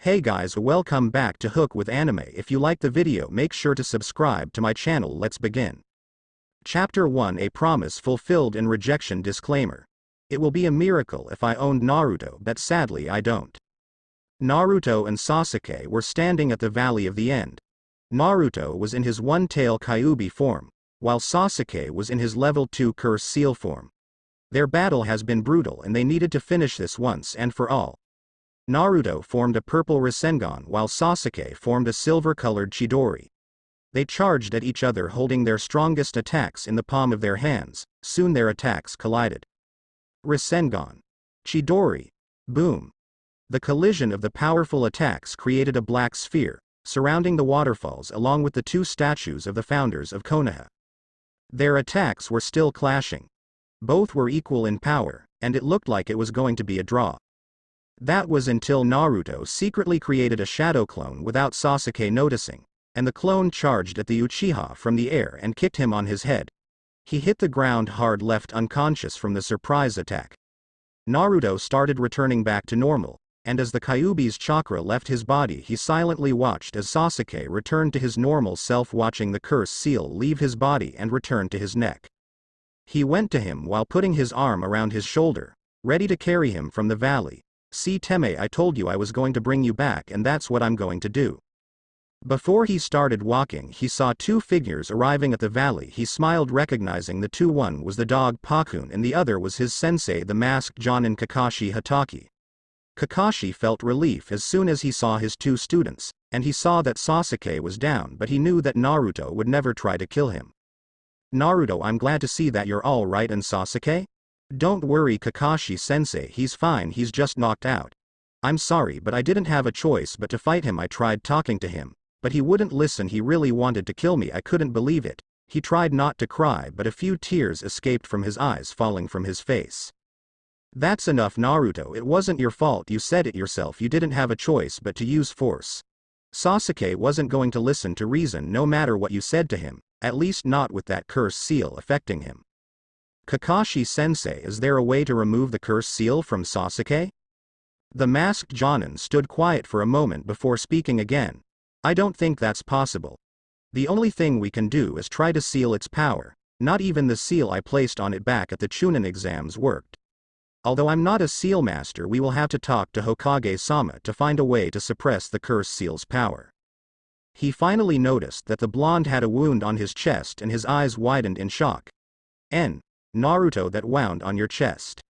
Hey guys, welcome back to Hook with Anime. If you like the video, make sure to subscribe to my channel. Let's begin. Chapter 1: A Promise Fulfilled and Rejection. Disclaimer. It will be a miracle if I owned Naruto, but sadly I don't. Naruto and Sasuke were standing at the Valley of the End. Naruto was in his one-tail Kyuubi form, while Sasuke was in his level 2 Curse Seal form. Their battle has been brutal and they needed to finish this once and for all. Naruto formed a purple Rasengan while Sasuke formed a silver-colored Chidori. They charged at each other holding their strongest attacks in the palm of their hands. Soon their attacks collided. Rasengan. Chidori. Boom. The collision of the powerful attacks created a black sphere, surrounding the waterfalls along with the two statues of the founders of Konoha. Their attacks were still clashing. Both were equal in power, and it looked like it was going to be a draw. That was until Naruto secretly created a shadow clone without Sasuke noticing, and the clone charged at the Uchiha from the air and kicked him on his head. He hit the ground hard, left unconscious from the surprise attack. Naruto started returning back to normal, and as the Kyuubi's chakra left his body, he silently watched as Sasuke returned to his normal self, watching the curse seal leave his body and return to his neck. He went to him while putting his arm around his shoulder, ready to carry him from the valley. "See Teme, I told you I was going to bring you back, and that's what I'm going to do." Before he started walking, he saw two figures arriving at the valley. He smiled, recognizing the two. One was the dog Pakun and the other was his sensei, the masked Jonin Kakashi Hatake. Kakashi felt relief as soon as he saw his two students, and he saw that Sasuke was down, but he knew that Naruto would never try to kill him. "Naruto, I'm glad to see that you're all right, and Sasuke? Don't worry, Kakashi-sensei, he's fine, he's just knocked out. I'm sorry, but I didn't have a choice but to fight him. I tried talking to him, but he wouldn't listen. He really wanted to kill me. I couldn't believe it." He tried not to cry, but a few tears escaped from his eyes, falling from his face. "That's enough, Naruto, it wasn't your fault. You said it yourself. You didn't have a choice but to use force." Sasuke wasn't going to listen to reason no matter what you said to him, at least not with that curse seal affecting him. "Kakashi-sensei, is there a way to remove the curse seal from Sasuke?" The masked Jonin stood quiet for a moment before speaking again. "I don't think that's possible. The only thing we can do is try to seal its power. Not even the seal I placed on it back at the Chunin exams worked. Although I'm not a seal master, we will have to talk to Hokage-sama to find a way to suppress the curse seal's power." He finally noticed that the blonde had a wound on his chest and his eyes widened in shock. Naruto, that wound on your chest."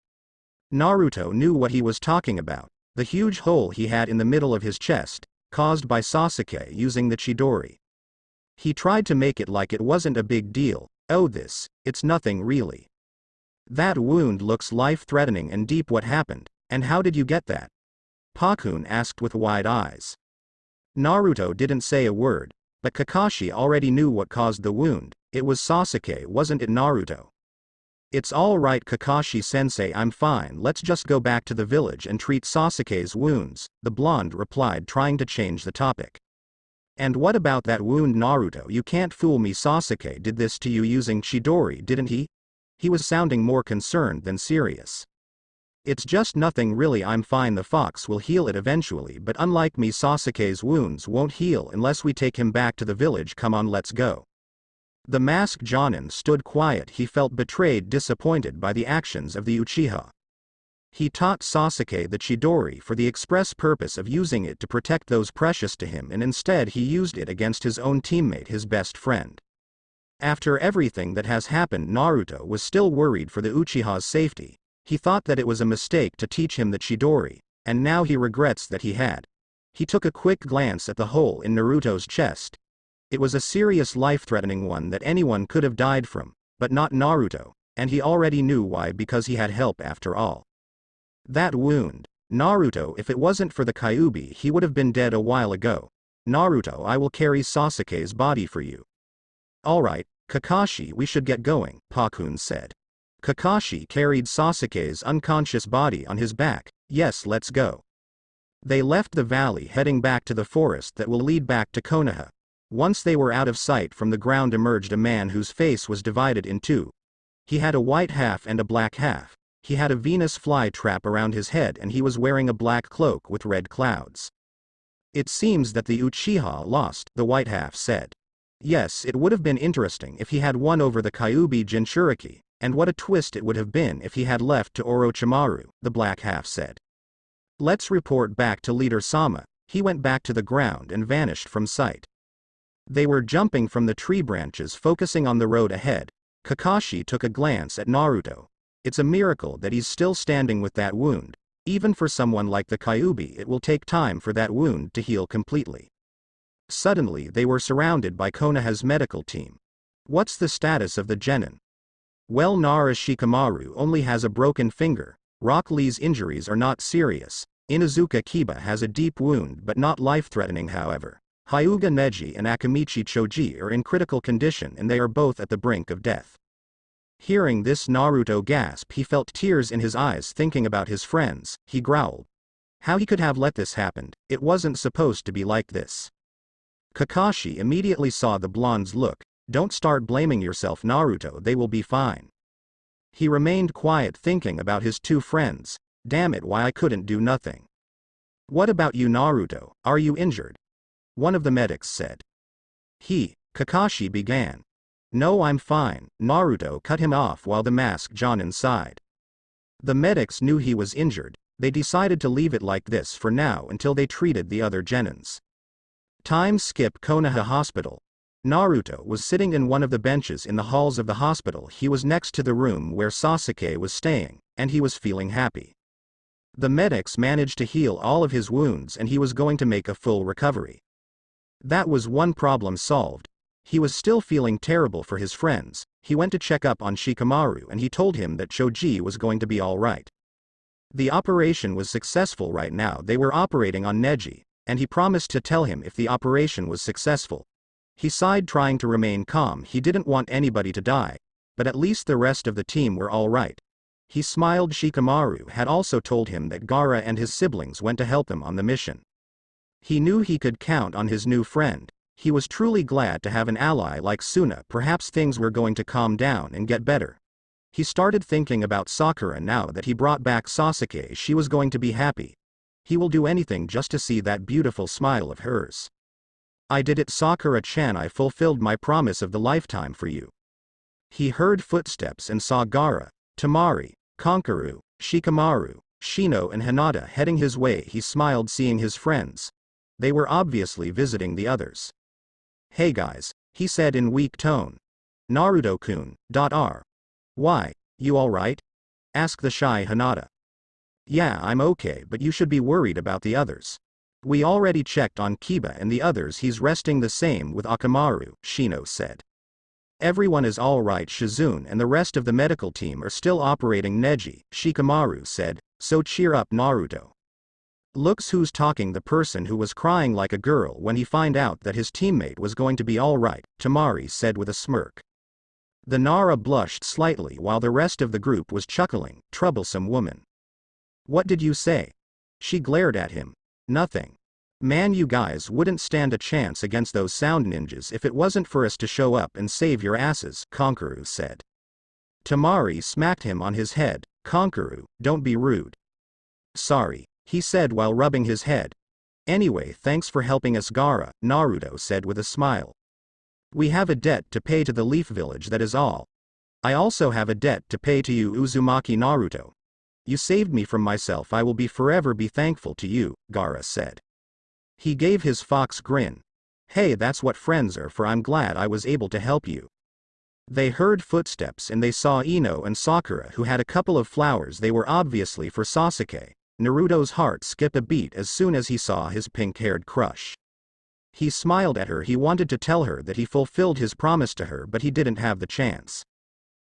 Naruto knew what he was talking about. The huge hole he had in the middle of his chest, caused by Sasuke using the Chidori. He tried to make it like it wasn't a big deal. "Oh, it's nothing really." "That wound looks life-threatening and deep. What happened, and how did you get that?" Pakun asked with wide eyes. Naruto didn't say a word, but Kakashi already knew what caused the wound. It was Sasuke, wasn't it, Naruto? "It's all right, Kakashi-sensei, I'm fine. Let's just go back to the village and treat Sasuke's wounds," the blonde replied, trying to change the topic. "And what about that wound, Naruto? You can't fool me. Sasuke did this to you using Chidori, didn't he?" He was sounding more concerned than serious. "It's just nothing really, I'm fine. The fox will heal it eventually, but unlike me, Sasuke's wounds won't heal unless we take him back to the village. Come on, let's go." The masked Jonin stood quiet. He felt betrayed, disappointed by the actions of the Uchiha. He taught Sasuke the Chidori for the express purpose of using it to protect those precious to him, and instead he used it against his own teammate, his best friend. After everything that has happened, Naruto was still worried for the Uchiha's safety. He thought that it was a mistake to teach him the Chidori, and now he regrets that he had. He took a quick glance at the hole in Naruto's chest. It was a serious, life-threatening one that anyone could have died from, but not Naruto, and he already knew why, because he had help after all. That wound. Naruto, if it wasn't for the Kyuubi, he would have been dead a while ago. "Naruto, I will carry Sasuke's body for you." "Alright, Kakashi, we should get going," Pakun said. Kakashi carried Sasuke's unconscious body on his back. "Yes, let's go." They left the valley, heading back to the forest that will lead back to Konoha. Once they were out of sight, from the ground emerged a man whose face was divided in two. He had a white half and a black half. He had a Venus fly trap around his head and he was wearing a black cloak with red clouds. It seems that the Uchiha lost, the white half said. Yes, it would have been interesting if he had won over the Kyuubi Jinchuriki, and what a twist it would have been if he had left to Orochimaru, the black half said. Let's report back to Leader Sama. He went back to the ground and vanished from sight. They were jumping from the tree branches, focusing on the road ahead. Kakashi took a glance at Naruto. It's a miracle that he's still standing with that wound. Even for someone like the Kyuubi, it will take time for that wound to heal completely. Suddenly they were surrounded by Konoha's medical team. What's the status of the genin? Well, Nara Shikamaru only has a broken finger. Rock Lee's injuries are not serious. Inuzuka Kiba has a deep wound but not life-threatening, however. Hyuga Neji and Akamichi Choji are in critical condition and they are both at the brink of death. Hearing this, Naruto gasped. He felt tears in his eyes thinking about his friends. He growled. How he could have let this happen, it wasn't supposed to be like this. Kakashi immediately saw the blonde's look. Don't start blaming yourself, Naruto, they will be fine. He remained quiet thinking about his two friends. Damn it, why I couldn't do nothing. What about you, Naruto, are you injured? One of the medics said. Kakashi began. No, I'm fine. Naruto cut him off while the masked Jonin sighed. The medics knew he was injured. They decided to leave it like this for now until they treated the other genins. Time skip Konoha Hospital. Naruto was sitting in one of the benches in the halls of the hospital. He was next to the room where Sasuke was staying, and he was feeling happy. The medics managed to heal all of his wounds and he was going to make a full recovery. That was one problem solved. He was still feeling terrible for his friends. He went to check up on Shikamaru and he told him that Choji was going to be alright. The operation was successful right now. They were operating on Neji, and he promised to tell him if the operation was successful. He sighed, trying to remain calm. He didn't want anybody to die, but at least the rest of the team were alright. He smiled. Shikamaru had also told him that Gaara and his siblings went to help him on the mission. He knew he could count on his new friend. He was truly glad to have an ally like Suna. Perhaps things were going to calm down and get better. He started thinking about Sakura now that he brought back Sasuke. She was going to be happy. He will do anything just to see that beautiful smile of hers. I did it, Sakura-chan. I fulfilled my promise of the lifetime for you. He heard footsteps and saw Gaara, Temari, Kankuro, Shikamaru, Shino and Hinata heading his way. He smiled seeing his friends. They were obviously visiting the others. Hey guys, he said in weak tone. Naruto-kun, Why, you alright? Asked the shy Hinata. Yeah, I'm okay, but you should be worried about the others. We already checked on Kiba and the others. He's resting. The same with Akamaru, Shino said. Everyone is alright. Shizune and the rest of the medical team are still operating. Neji, Shikamaru said, so cheer up, Naruto. Looks who's talking. The person who was crying like a girl when he found out that his teammate was going to be alright, Temari said with a smirk. The Nara blushed slightly while the rest of the group was chuckling. Troublesome woman. What did you say? She glared at him. Nothing. Man, you guys wouldn't stand a chance against those sound ninjas if it wasn't for us to show up and save your asses, Kankuro said. Temari smacked him on his head. Kankuro, don't be rude. Sorry, he said while rubbing his head. Anyway, thanks for helping us, Gaara, Naruto said with a smile. We have a debt to pay to the Leaf Village, that is all. I also have a debt to pay to you, Uzumaki. Naruto. You saved me from myself. I will forever be thankful to you, Gaara said. He gave his fox grin. Hey, that's what friends are for. I'm glad I was able to help you. They heard footsteps and they saw Ino and Sakura, who had a couple of flowers. They were obviously for Sasuke. Naruto's heart skipped a beat as soon as he saw his pink-haired crush. He smiled at her. He wanted to tell her that he fulfilled his promise to her, but he didn't have the chance.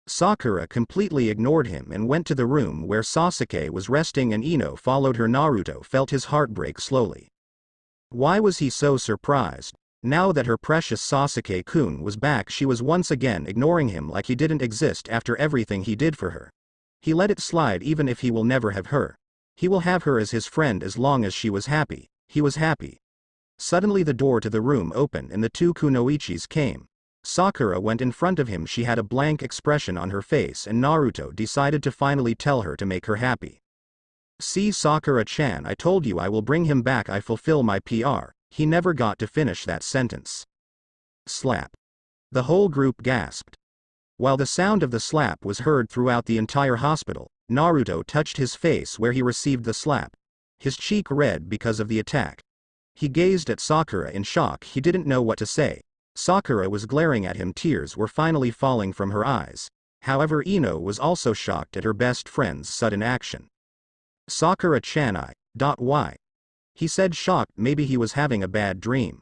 Sakura completely ignored him and went to the room where Sasuke was resting, and Ino followed her. Naruto felt his heart break slowly. Why was he so surprised? Now that her precious Sasuke-kun was back, she was once again ignoring him like he didn't exist after everything he did for her. He let it slide. Even if he will never have her, he will have her as his friend as long as she was happy. He was happy. Suddenly the door to the room opened and the two kunoichis came. Sakura went in front of him. She had a blank expression on her face, and Naruto decided to finally tell her to make her happy. See Sakura-chan, I told you I will bring him back, I fulfill my PR. He never got to finish that sentence. Slap. The whole group gasped. While the sound of the slap was heard throughout the entire hospital, Naruto touched his face where he received the slap. His cheek red because of the attack. He gazed at Sakura in shock, he didn't know what to say. Sakura was glaring at him, tears were finally falling from her eyes. However, Ino was also shocked at her best friend's sudden action. Sakura-chan, why? He said, shocked, maybe he was having a bad dream.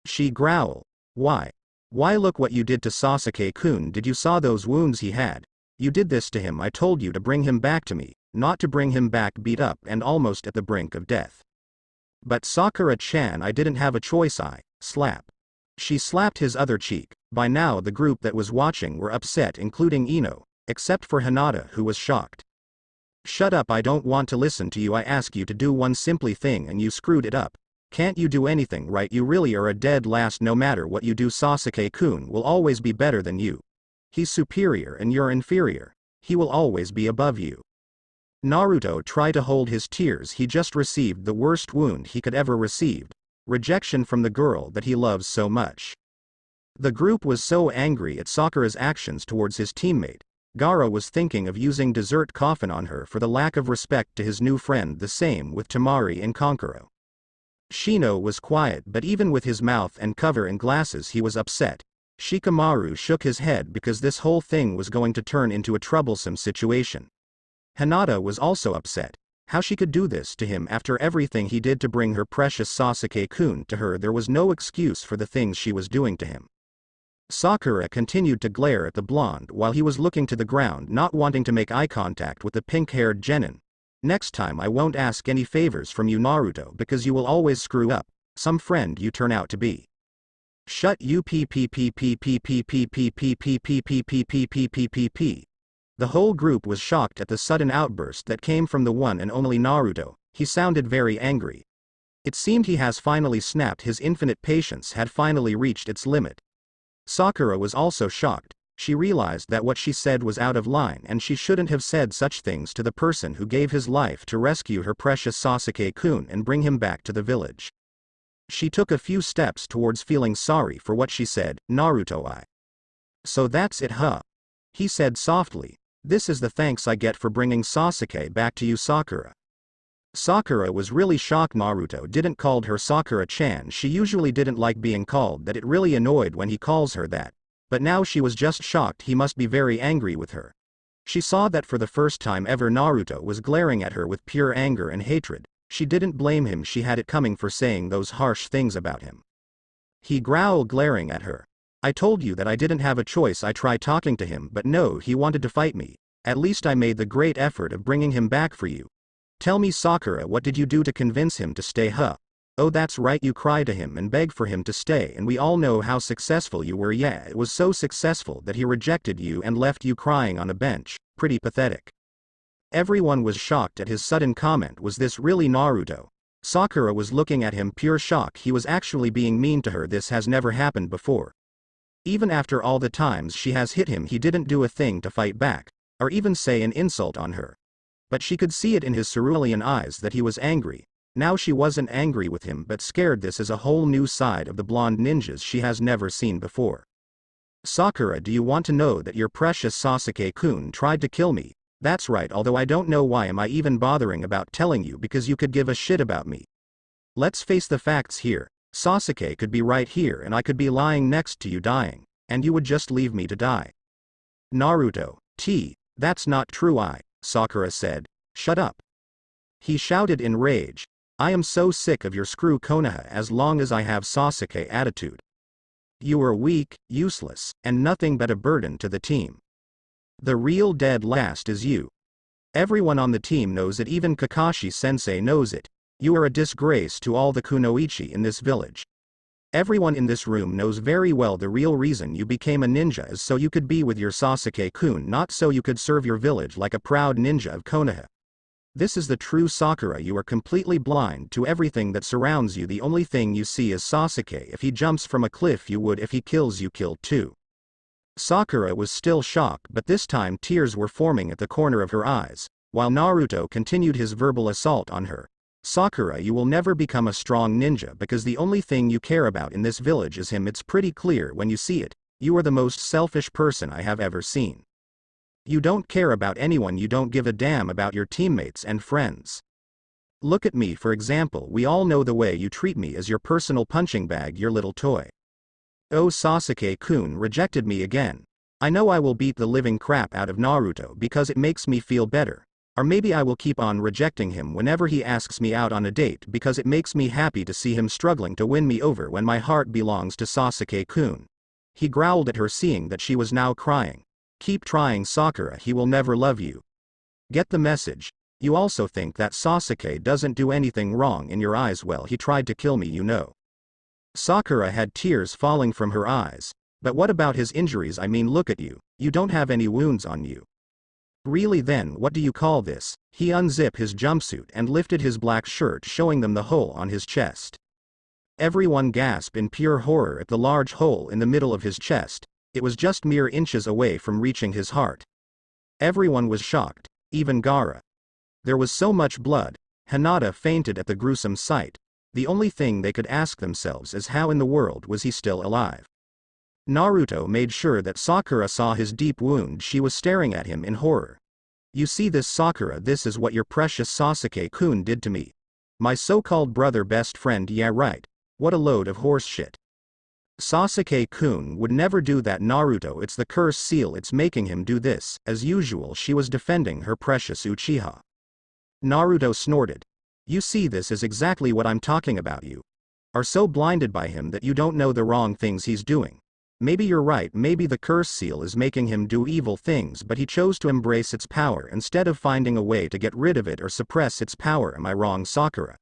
She growled. Why? Why, look what you did to Sasuke-kun, did you saw those wounds he had? You did this to him, I told you to bring him back to me, not to bring him back beat up and almost at the brink of death. But Sakura-chan, I didn't have a choice, I slap. She slapped his other cheek. By now the group that was watching were upset, including Ino, except for Hinata, who was shocked. Shut up, I don't want to listen to you, I ask you to do one simply thing and you screwed it up. Can't you do anything right? You really are a dead last, no matter what you do Sasuke-kun will always be better than you. He's superior and you're inferior. He will always be above you. Naruto tried to hold his tears, he just received the worst wound he could ever receive, rejection from the girl that he loves so much. The group was so angry at Sakura's actions towards his teammate. Gaara was thinking of using dessert coffin on her for the lack of respect to his new friend, the same with Temari and Kankuro. Shino was quiet, but even with his mouth and cover and glasses he was upset. Shikamaru shook his head because this whole thing was going to turn into a troublesome situation. Hinata was also upset. How she could do this to him after everything he did to bring her precious Sasuke-kun to her, there was no excuse for the things she was doing to him. Sakura continued to glare at the blonde while he was looking to the ground, not wanting to make eye contact with the pink-haired genin. Next time I won't ask any favors from you, Naruto, because you will always screw up, some friend you turn out to be. Shut you p. The whole group was shocked at the sudden outburst that came from the one and only Naruto. He sounded very angry. It seemed he has finally snapped, his infinite patience had finally reached its limit. Sakura was also shocked. She realized that what she said was out of line and she shouldn't have said such things to the person who gave his life to rescue her precious Sasuke-kun and bring him back to the village. She took a few steps towards feeling sorry for what she said. Naruto, so that's it, huh? He said softly. This is the thanks I get for bringing Sasuke back to you, Sakura. Sakura was really shocked. Naruto didn't called her Sakura-chan, she usually didn't like being called that, it really annoyed when he calls her that. But now she was just shocked, he must be very angry with her. She saw that for the first time ever Naruto was glaring at her with pure anger and hatred. She didn't blame him, she had it coming for saying those harsh things about him. He growled, glaring at her. I told you that I didn't have a choice, I tried talking to him but no, he wanted to fight me. At least I made the great effort of bringing him back for you. Tell me, Sakura, what did you do to convince him to stay, huh? Oh, that's right, you cried to him and begged for him to stay, and we all know how successful you were. Yeah, it was so successful that he rejected you and left you crying on a bench. Pretty pathetic. Everyone was shocked at his sudden comment. Was this really Naruto? Sakura was looking at him, pure shock. He was actually being mean to her. This has never happened before. Even after all the times she has hit him, he didn't do a thing to fight back, or even say an insult on her. But she could see it in his cerulean eyes that he was angry. Now she wasn't angry with him but scared. This is a whole new side of the blonde ninjas she has never seen before. Sakura, do you want to know that your precious Sasuke-kun tried to kill me? That's right, although I don't know why am I even bothering about telling you, because you could give a shit about me. Let's face the facts here. Sasuke could be right here and I could be lying next to you dying, and you would just leave me to die. Naruto, that's not true, Sakura said. Shut up. He shouted in rage. I am so sick of your screw Konoha as long as I have Sasuke attitude. You are weak, useless, and nothing but a burden to the team. The real dead last is you. Everyone on the team knows it, even Kakashi-sensei knows it. You are a disgrace to all the kunoichi in this village. Everyone in this room knows very well the real reason you became a ninja is so you could be with your Sasuke-kun, not so you could serve your village like a proud ninja of Konoha. This is the true Sakura. You are completely blind to everything that surrounds you. The only thing you see is Sasuke. If he jumps from a cliff you would, if he kills you killed too. Sakura was still shocked, but this time tears were forming at the corner of her eyes. while Naruto continued his verbal assault on her. Sakura, you will never become a strong ninja because the only thing you care about in this village is him. It's pretty clear when you see it. You are the most selfish person I have ever seen. You don't care about anyone, you don't give a damn about your teammates and friends. Look at me for example, we all know the way you treat me as your personal punching bag, your little toy. Oh, Sasuke-kun rejected me again. I know I will beat the living crap out of Naruto because it makes me feel better. Or maybe I will keep on rejecting him whenever he asks me out on a date because it makes me happy to see him struggling to win me over when my heart belongs to Sasuke-kun. He growled at her, seeing that she was now crying. Keep trying, Sakura, he will never love you. Get the message? You also think that Sasuke doesn't do anything wrong in your eyes? Well, he tried to kill me, you know. Sakura had tears falling from her eyes. But what about his injuries? I mean, look at you. You don't have any wounds on you. Really, then what do you call this? He unzipped his jumpsuit and lifted his black shirt, showing them the hole on his chest. Everyone gasped in pure horror at the large hole in the middle of his chest. It was just mere inches away from reaching his heart. Everyone was shocked, even Gaara. There was so much blood. Hinata fainted at the gruesome sight. The only thing they could ask themselves is how in the world was he still alive? Naruto made sure that Sakura saw his deep wound. She was staring at him in horror. You see this, Sakura? This is what your precious Sasuke-kun did to me. My so-called brother, best friend. Yeah, right. What a load of horse shit. Sasuke-kun would never do that, Naruto. It's the curse seal, it's making him do this. As usual, she was defending her precious Uchiha. Naruto snorted. You see, this is exactly what I'm talking about. You are so blinded by him that you don't know the wrong things he's doing. Maybe you're right, maybe the curse seal is making him do evil things, but he chose to embrace its power instead of finding a way to get rid of it or suppress its power. Am I wrong, Sakura?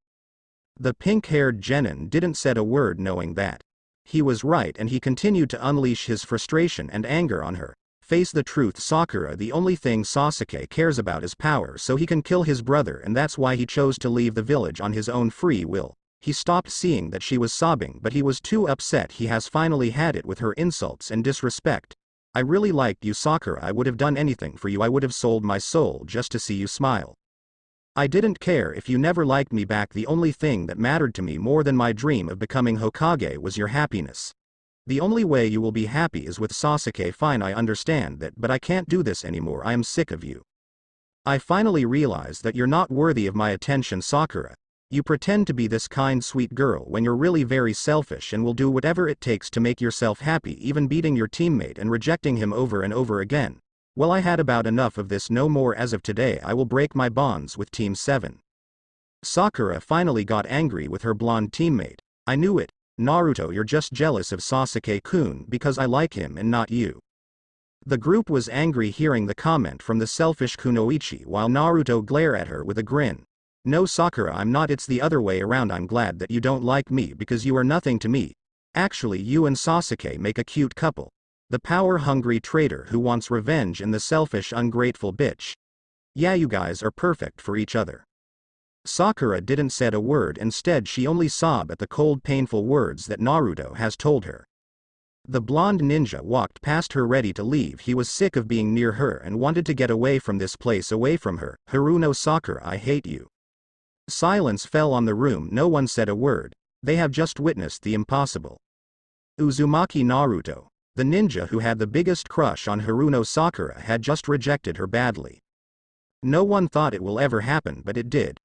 The pink-haired genin didn't say a word, knowing that he was right, and he continued to unleash his frustration and anger on her. Face the truth, Sakura, the only thing Sasuke cares about is power, so he can kill his brother, and that's why he chose to leave the village on his own free will. He stopped, seeing that she was sobbing, but he was too upset. He has finally had it with her insults and disrespect. I really liked you, Sakura. I would have done anything for you. I would have sold my soul just to see you smile. I didn't care if you never liked me back. The only thing that mattered to me more than my dream of becoming Hokage was your happiness. The only way you will be happy is with Sasuke. Fine, I understand that, but I can't do this anymore. I am sick of you. I finally realized that you're not worthy of my attention, Sakura. You pretend to be this kind, sweet girl when you're really very selfish and will do whatever it takes to make yourself happy, even beating your teammate and rejecting him over and over again. Well, I had about enough of this. No more. As of today, I will break my bonds with Team 7. Sakura finally got angry with her blonde teammate. I knew it. Naruto, you're just jealous of Sasuke-kun because I like him and not you. The group was angry hearing the comment from the selfish Kunoichi, while Naruto glared at her with a grin. No, Sakura, I'm not. It's the other way around. I'm glad that you don't like me because you are nothing to me. Actually, you and Sasuke make a cute couple. The power-hungry traitor who wants revenge and the selfish, ungrateful bitch. Yeah, you guys are perfect for each other. Sakura didn't say a word. Instead, she only sobbed at the cold, painful words that Naruto has told her. The blonde ninja walked past her, ready to leave. He was sick of being near her and wanted to get away from this place, away from her. Haruno, Sakura, I hate you. Silence fell on the room. No one said a word. They have just witnessed the impossible. Uzumaki Naruto, the ninja who had the biggest crush on Haruno Sakura, had just rejected her badly. No one thought it will ever happen, but it did.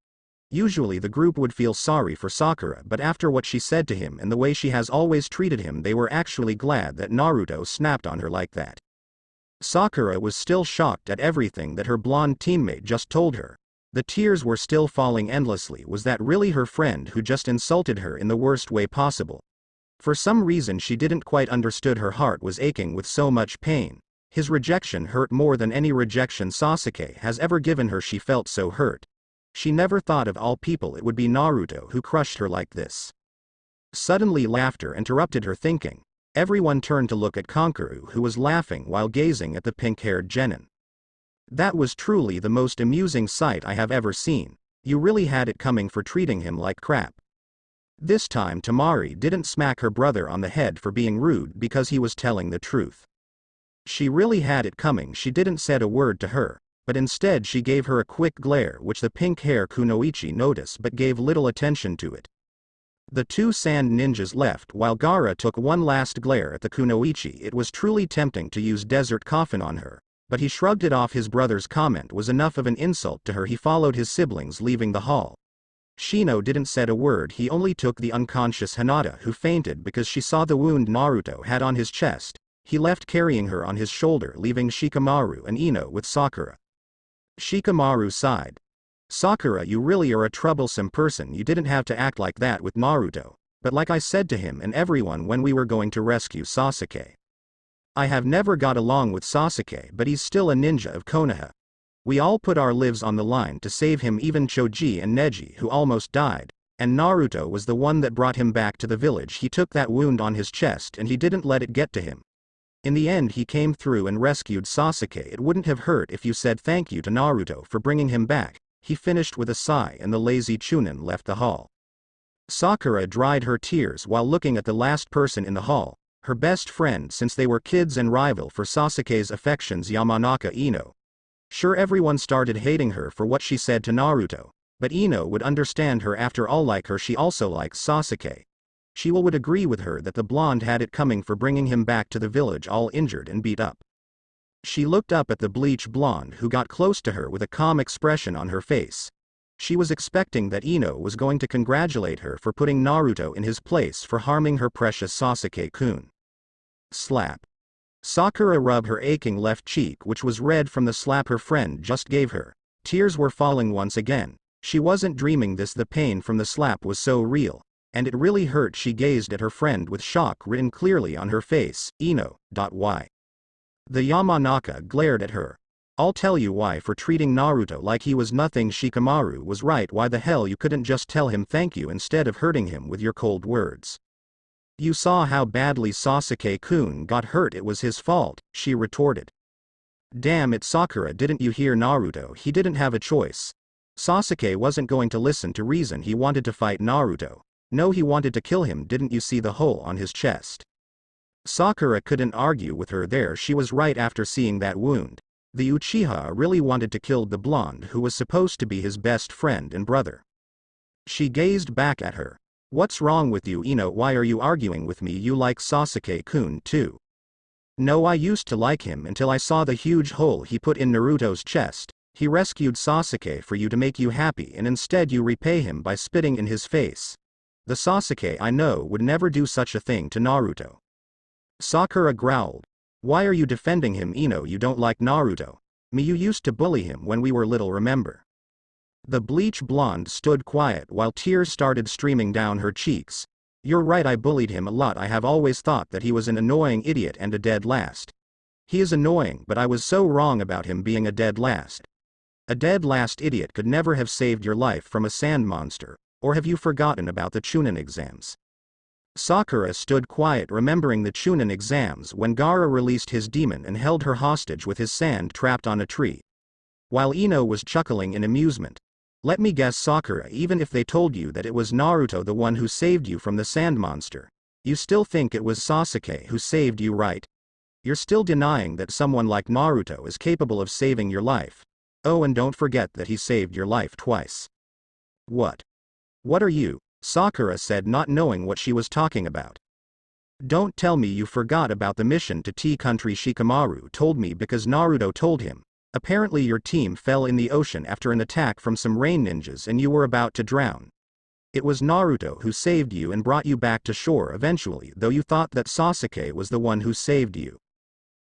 Usually the group would feel sorry for Sakura, but after what she said to him and the way she has always treated him, they were actually glad that Naruto snapped on her like that. Sakura was still shocked at everything that her blonde teammate just told her. The tears were still falling endlessly. Was that really her friend who just insulted her in the worst way possible? For some reason she didn't quite understood. Her heart was aching with so much pain. His rejection hurt more than any rejection Sasuke has ever given her. She felt so hurt. She never thought of all people it would be Naruto who crushed her like this. Suddenly laughter interrupted her thinking. Everyone turned to look at Kankuro, who was laughing while gazing at the pink-haired genin. That was truly the most amusing sight I have ever seen. You really had it coming for treating him like crap. This time Temari didn't smack her brother on the head for being rude because he was telling the truth. She really had it coming. She didn't say a word to her. but instead she gave her a quick glare which the pink-hair kunoichi noticed but gave little attention to it. The two sand ninjas left while Gaara took one last glare at the kunoichi. It was truly tempting to use desert coffin on her, but he shrugged it off. His brother's comment was enough of an insult to her. He followed his siblings leaving the hall. Shino didn't said a word. He only took the unconscious Hinata, who fainted because she saw the wound Naruto had on his chest. He left carrying her on his shoulder, leaving Shikamaru and Ino with Sakura. Shikamaru sighed. Sakura, you really are a troublesome person. You didn't have to act like that with Naruto, but like I said to him and everyone when we were going to rescue Sasuke. I have never got along with Sasuke, but he's still a ninja of Konoha. We all put our lives on the line to save him, even Choji and Neji, who almost died, and Naruto was the one that brought him back to the village. He took that wound on his chest and he didn't let it get to him. In the end he came through and rescued Sasuke. It wouldn't have hurt if you said thank you to Naruto for bringing him back. He finished with a sigh, and the lazy Chunin left the hall. Sakura dried her tears while looking at the last person in the hall, her best friend since they were kids and rival for Sasuke's affections, Yamanaka Ino. Sure, everyone started hating her for what she said to Naruto, but Ino would understand her. After all, like her, she also likes Sasuke. She would agree with her that the blonde had it coming for bringing him back to the village all injured and beat up. She looked up at the bleach blonde who got close to her with a calm expression on her face. She was expecting that Ino was going to congratulate her for putting Naruto in his place for harming her precious Sasuke-kun. Slap. Sakura rubbed her aching left cheek, which was red from the slap her friend just gave her. Tears were falling once again. She wasn't dreaming this. The pain from the slap was so real, and it really hurt. She gazed at her friend with shock written clearly on her face. Ino.Y. The Yamanaka glared at her. I'll tell you why, for treating Naruto like he was nothing. Shikamaru was right. Why the hell you couldn't just tell him thank you instead of hurting him with your cold words? You saw how badly Sasuke-kun got hurt. It was his fault, she retorted. Damn it, Sakura, didn't you hear Naruto? He didn't have a choice. Sasuke wasn't going to listen to reason. He wanted to fight Naruto. No, he wanted to kill him. Didn't you see the hole on his chest? Sakura couldn't argue with her there. She was right. After seeing that wound, the Uchiha really wanted to kill the blonde who was supposed to be his best friend and brother. She gazed back at her. What's wrong with you, Ino? Why are you arguing with me? You like Sasuke-kun too? No, I used to like him until I saw the huge hole he put in Naruto's chest. He rescued Sasuke for you to make you happy, and instead you repay him by spitting in his face. The Sasuke I know would never do such a thing to Naruto. Sakura growled. Why are you defending him, Ino? You don't like Naruto. Me, you used to bully him when we were little, remember? The bleach blonde stood quiet while tears started streaming down her cheeks. You're right, I bullied him a lot. I have always thought that he was an annoying idiot and a dead last. He is annoying, but I was so wrong about him being a dead last. A dead last idiot could never have saved your life from a sand monster. Or have you forgotten about the Chunin exams? Sakura stood quiet, remembering the Chunin exams when Gaara released his demon and held her hostage with his sand trapped on a tree. While Ino was chuckling in amusement. Let me guess, Sakura, even if they told you that it was Naruto the one who saved you from the sand monster, you still think it was Sasuke who saved you, right? You're still denying that someone like Naruto is capable of saving your life. Oh, and don't forget that he saved your life twice. What? What are you? Sakura said, not knowing what she was talking about. Don't tell me you forgot about the mission to Tea Country. Shikamaru told me because Naruto told him. Apparently your team fell in the ocean after an attack from some rain ninjas and you were about to drown. It was Naruto who saved you and brought you back to shore eventually, though you thought that Sasuke was the one who saved you.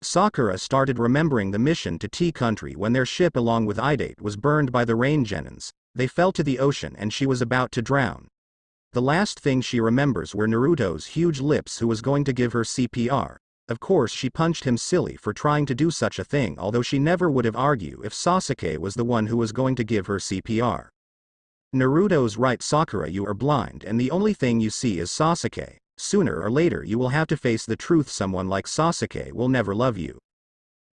Sakura started remembering the mission to Tea Country when their ship along with Idate was burned by the rain genins. They fell to the ocean and she was about to drown. The last thing she remembers were Naruto's huge lips who was going to give her CPR. Of course she punched him silly for trying to do such a thing, although she never would have argued if Sasuke was the one who was going to give her CPR. Naruto's right, Sakura, you are blind and the only thing you see is Sasuke. Sooner or later you will have to face the truth. Someone like Sasuke will never love you.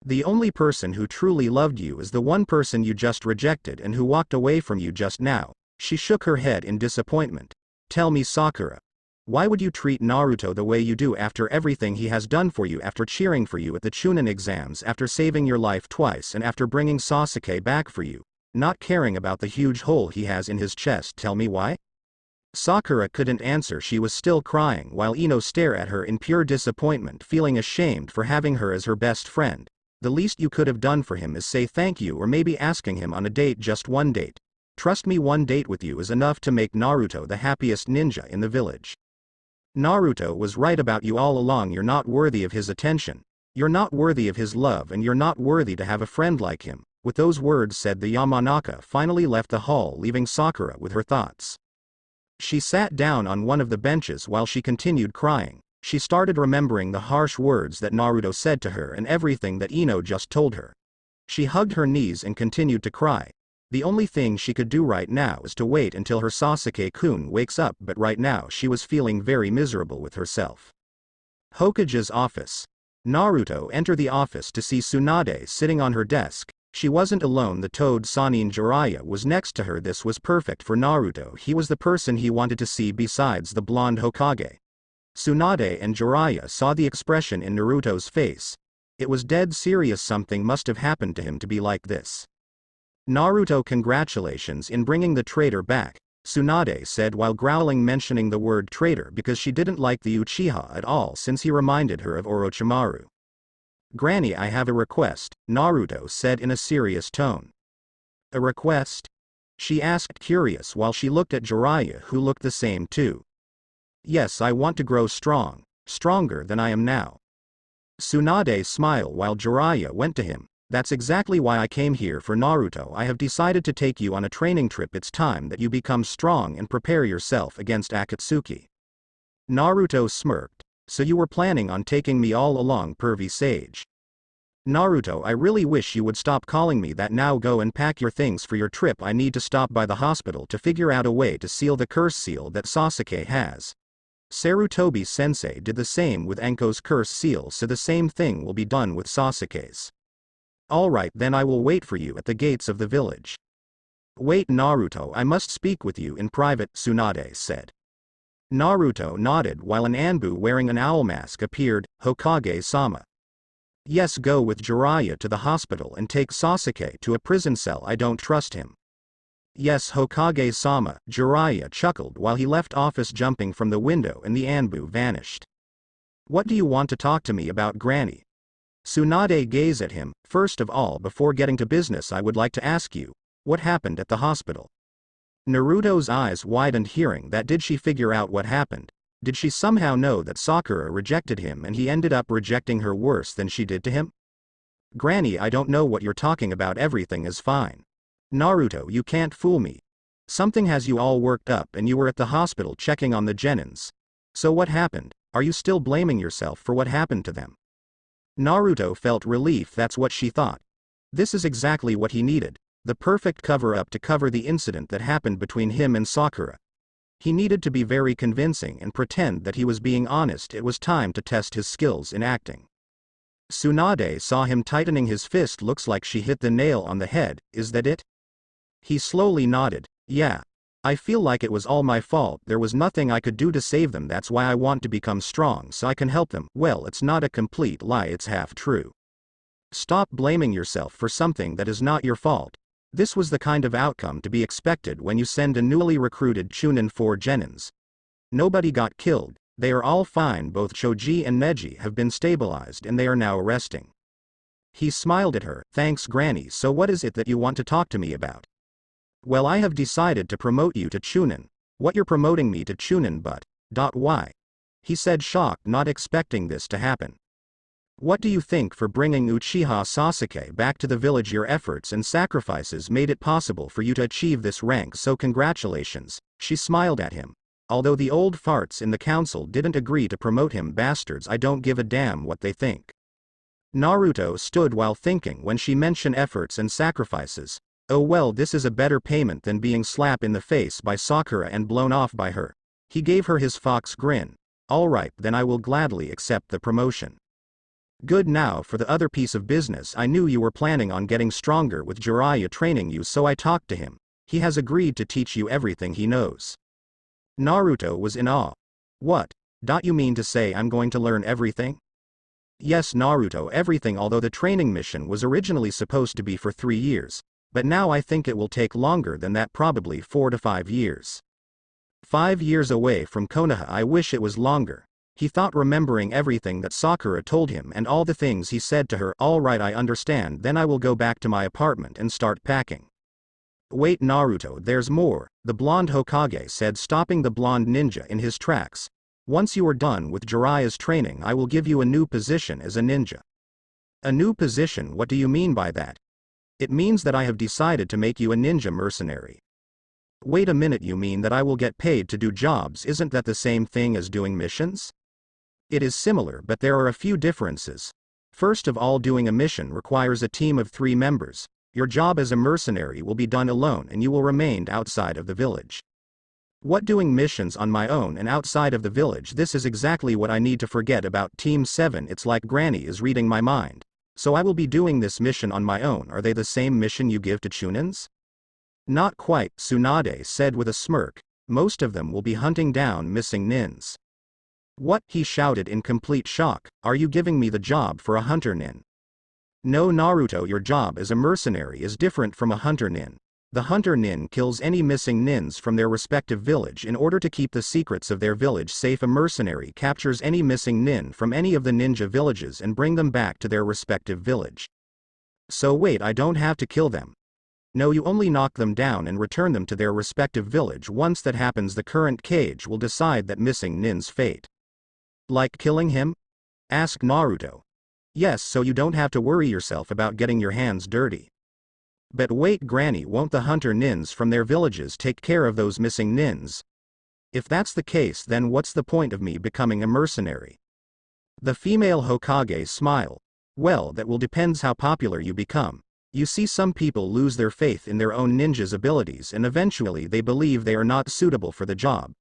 The only person who truly loved you is the one person you just rejected and who walked away from you just now. She shook her head in disappointment. Tell me, Sakura. Why would you treat Naruto the way you do after everything he has done for you, after cheering for you at the Chunin exams, after saving your life twice, and after bringing Sasuke back for you, not caring about the huge hole he has in his chest? Tell me why? Sakura couldn't answer. She was still crying while Ino stared at her in pure disappointment, feeling ashamed for having her as her best friend. The least you could have done for him is say thank you, or maybe asking him on a date, just one date. Trust me, one date with you is enough to make Naruto the happiest ninja in the village. Naruto was right about you all along. You're not worthy of his attention. You're not worthy of his love, and you're not worthy to have a friend like him. With those words said, the Yamanaka finally left the hall, leaving Sakura with her thoughts. She sat down on one of the benches while she continued crying. She started remembering the harsh words that Naruto said to her and everything that Ino just told her. She hugged her knees and continued to cry. The only thing she could do right now is to wait until her Sasuke-kun wakes up, but right now she was feeling very miserable with herself. Hokage's office. Naruto entered the office to see Tsunade sitting on her desk. She wasn't alone. The toad Sannin Jiraiya was next to her. This was perfect for Naruto. He was the person he wanted to see besides the blonde Hokage. Tsunade and Jiraiya saw the expression in Naruto's face. It was dead serious. Something must have happened to him to be like this. Naruto, congratulations in bringing the traitor back, Tsunade said while growling, mentioning the word traitor because she didn't like the Uchiha at all since he reminded her of Orochimaru. Granny, I have a request, Naruto said in a serious tone. A request? She asked, curious, while she looked at Jiraiya, who looked the same too. Yes, I want to grow strong, stronger than I am now. Tsunade smiled while Jiraiya went to him. That's exactly why I came here for Naruto. I have decided to take you on a training trip. It's time that you become strong and prepare yourself against Akatsuki. Naruto smirked. So you were planning on taking me all along, pervy sage. Naruto, I really wish you would stop calling me that. Now go and pack your things for your trip. I need to stop by the hospital to figure out a way to seal the curse seal that Sasuke has. Sarutobi-sensei did the same with Enko's curse seal, so the same thing will be done with Sasuke's. Alright, then I will wait for you at the gates of the village. Wait, Naruto, I must speak with you in private, Tsunade said. Naruto nodded while an Anbu wearing an owl mask appeared. Hokage-sama. Yes, go with Jiraiya to the hospital and take Sasuke to a prison cell. I don't trust him. Yes, Hokage-sama, Jiraiya chuckled while he left office, jumping from the window, and the Anbu vanished. What do you want to talk to me about, Granny? Tsunade gazed at him. First of all, before getting to business, I would like to ask you, what happened at the hospital? Naruto's eyes widened hearing that. Did she figure out what happened? Did she somehow know that Sakura rejected him and he ended up rejecting her worse than she did to him? Granny, I don't know what you're talking about. Everything is fine. Naruto, you can't fool me. Something has you all worked up, and you were at the hospital checking on the Genins. So what happened? Are you still blaming yourself for what happened to them? Naruto felt relief. That's what she thought. This is exactly what he needed. The perfect cover-up to cover the incident that happened between him and Sakura. He needed to be very convincing and pretend that he was being honest. It was time to test his skills in acting. Tsunade saw him tightening his fist. Looks like she hit the nail on the head. Is that it? He slowly nodded. Yeah. I feel like it was all my fault. There was nothing I could do to save them. That's why I want to become strong, so I can help them. Well, it's not a complete lie, it's half true. Stop blaming yourself for something that is not your fault. This was the kind of outcome to be expected when you send a newly recruited Chunin for Genins. Nobody got killed. They are all fine. Both Choji and Neji have been stabilized and they are now resting. He smiled at her. Thanks, Granny. So what is it that you want to talk to me about? Well, I have decided to promote you to Chunin. What, you're promoting me to Chunin? But why? He said, shocked, not expecting this to happen. What do you think? For bringing Uchiha Sasuke back to the village, your efforts and sacrifices made it possible for you to achieve this rank, so congratulations. She smiled at him. Although the old farts in the council didn't agree to promote him, bastards, I don't give a damn what they think. Naruto stood while thinking when she mentioned efforts and sacrifices. Oh well, this is a better payment than being slapped in the face by Sakura and blown off by her. He gave her his fox grin. Alright, then I will gladly accept the promotion. Good, now for the other piece of business. I knew you were planning on getting stronger with Jiraiya training you, so I talked to him. He has agreed to teach you everything he knows. Naruto was in awe. What? You mean to say I'm going to learn everything? Yes, Naruto, everything, although the training mission was originally supposed to be for 3 years, but now I think it will take longer than that, probably 4 to 5 years. 5 years away from Konoha, I wish it was longer. He thought, remembering everything that Sakura told him and all the things he said to her. All right, I understand, then I will go back to my apartment and start packing. Wait, Naruto, there's more, the blonde Hokage said, stopping the blonde ninja in his tracks. Once you are done with Jiraiya's training, I will give you a new position as a ninja. A new position? What do you mean by that? It means that I have decided to make you a ninja mercenary. Wait a minute, you mean that I will get paid to do jobs? Isn't that the same thing as doing missions? It is similar, but there are a few differences. First of all, doing a mission requires a team of 3 members. Your job as a mercenary will be done alone and you will remain outside of the village. What, doing missions on my own and outside of the village? This is exactly what I need to forget about. Team 7, it's like Granny is reading my mind. So I will be doing this mission on my own. Are they the same mission you give to Chunins? Not quite, Tsunade said with a smirk. Most of them will be hunting down missing nins. What? He shouted in complete shock. Are you giving me the job for a hunter nin? No, Naruto, your job as a mercenary is different from a hunter nin. The hunter nin kills any missing nins from their respective village in order to keep the secrets of their village safe. A mercenary captures any missing nin from any of the ninja villages and bring them back to their respective village. So wait, I don't have to kill them? No, you only knock them down and return them to their respective village. Once that happens, the current cage will decide that missing nin's fate. Like killing him? Asked Naruto. Yes, so you don't have to worry yourself about getting your hands dirty. But wait, Granny, won't the hunter nins from their villages take care of those missing nins? If that's the case, then what's the point of me becoming a mercenary? The female Hokage smiled. Well, that will depends how popular you become. You see, some people lose their faith in their own ninja's abilities and eventually they believe they are not suitable for the job.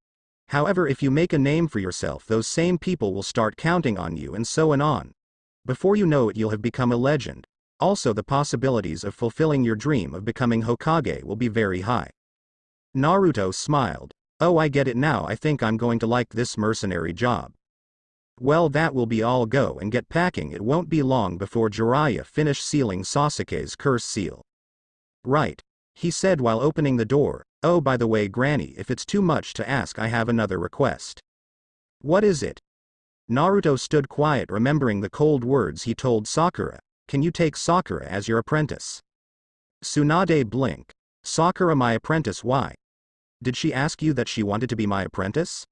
However, if you make a name for yourself, those same people will start counting on you and so on. Before you know it, you'll have become a legend. Also, the possibilities of fulfilling your dream of becoming Hokage will be very high. Naruto smiled. Oh, I get it now. I think I'm going to like this mercenary job. Well, that will be all. Go and get packing. It won't be long before Jiraiya finished sealing Sasuke's curse seal. Right, he said while opening the door. Oh, by the way, Granny, if it's too much to ask, I have another request. What is it? Naruto stood quiet, remembering the cold words he told Sakura. Can you take Sakura as your apprentice? Tsunade blinked. Sakura, my apprentice? Why? Did she ask you that she wanted to be my apprentice?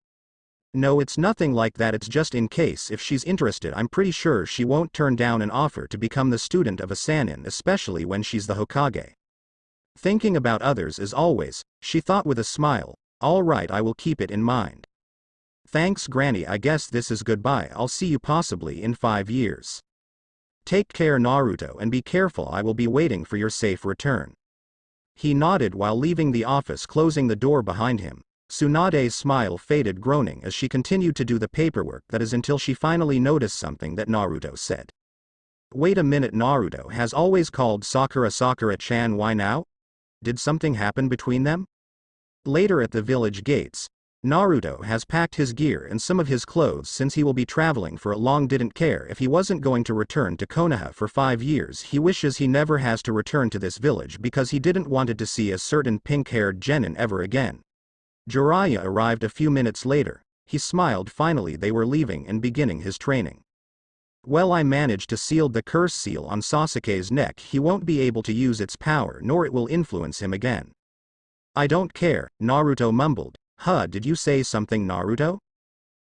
No, it's nothing like that. It's just in case if she's interested. I'm pretty sure she won't turn down an offer to become the student of a Sannin, especially when she's the Hokage. Thinking about others as always, she thought with a smile. All right, I will keep it in mind. Thanks, Granny. I guess this is goodbye. I'll see you possibly in 5 years. Take care, Naruto, and be careful. I will be waiting for your safe return. He nodded while leaving the office, closing the door behind him. Tsunade's smile faded, groaning as she continued to do the paperwork, that is, until she finally noticed something that Naruto said. Wait a minute, Naruto has always called Sakura Sakura-chan. Why now? Did something happen between them? Later at the village gates, Naruto has packed his gear and some of his clothes since he will be traveling for a long. Didn't care if he wasn't going to return to Konoha for 5 years. He wishes he never has to return to this village because he didn't want to see a certain pink-haired genin ever again. Jiraiya arrived a few minutes later. He smiled. Finally they were leaving and beginning his training. Well, I managed to seal the curse seal on Sasuke's neck. He won't be able to use its power, nor it will influence him again. I don't care, Naruto mumbled. Huh, did you say something, Naruto?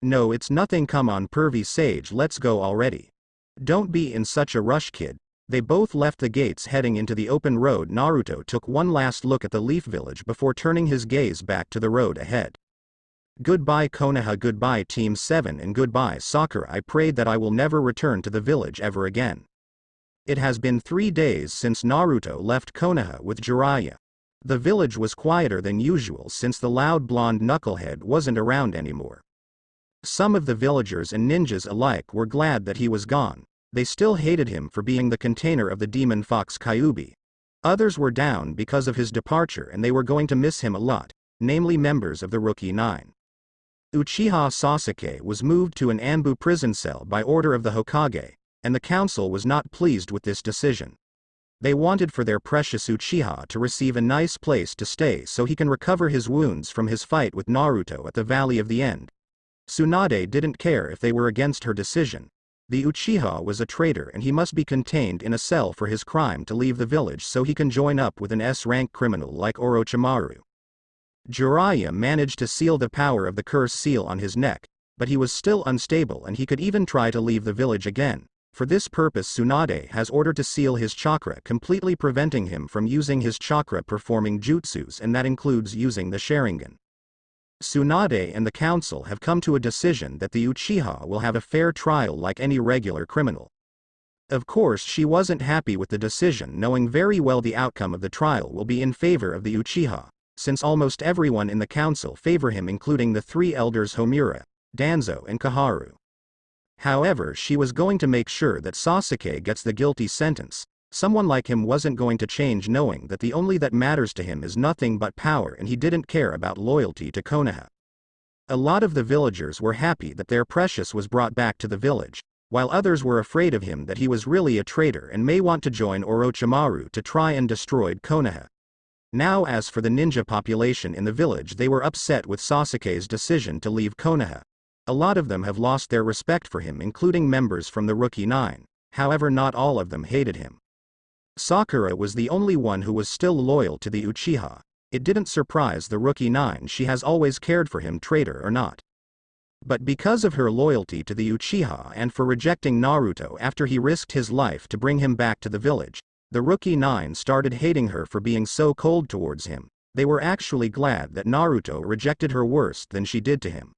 No, it's nothing. Come on, pervy sage, let's go already. Don't be in such a rush, kid. They both left the gates, heading into the open road. Naruto took one last look at the Leaf Village before turning his gaze back to the road ahead. Goodbye Konoha, goodbye Team 7, and goodbye Sakura. I prayed that I will never return to the village ever again. It has been 3 days since Naruto left Konoha with Jiraiya. The village was quieter than usual since the loud blonde knucklehead wasn't around anymore. Some of the villagers and ninjas alike were glad that he was gone. They still hated him for being the container of the demon fox Kyuubi. Others were down because of his departure and they were going to miss him a lot, namely members of the Rookie 9. Uchiha Sasuke was moved to an Anbu prison cell by order of the Hokage, and the council was not pleased with this decision. They wanted for their precious Uchiha to receive a nice place to stay so he can recover his wounds from his fight with Naruto at the Valley of the End. Tsunade didn't care if they were against her decision. The Uchiha was a traitor and he must be contained in a cell for his crime to leave the village so he can join up with an S-rank criminal like Orochimaru. Jiraiya managed to seal the power of the curse seal on his neck, but he was still unstable and he could even try to leave the village again. For this purpose Tsunade has ordered to seal his chakra, completely preventing him from using his chakra performing jutsus, and that includes using the Sharingan. Tsunade and the council have come to a decision that the Uchiha will have a fair trial like any regular criminal. Of course she wasn't happy with the decision, knowing very well the outcome of the trial will be in favor of the Uchiha, since almost everyone in the council favor him, including the three elders Homura, Danzo and Kaharu. However, she was going to make sure that Sasuke gets the guilty sentence. Someone like him wasn't going to change, knowing that the only that matters to him is nothing but power, and he didn't care about loyalty to Konoha. A lot of the villagers were happy that their precious was brought back to the village, while others were afraid of him, that he was really a traitor and may want to join Orochimaru to try and destroy Konoha. Now as for the ninja population in the village, they were upset with Sasuke's decision to leave Konoha. A lot of them have lost their respect for him, including members from the Rookie Nine. However, not all of them hated him. Sakura was the only one who was still loyal to the Uchiha. It didn't surprise the Rookie Nine, she has always cared for him, traitor or not. But because of her loyalty to the Uchiha and for rejecting Naruto after he risked his life to bring him back to the village, the Rookie Nine started hating her for being so cold towards him. They were actually glad that Naruto rejected her worse than she did to him.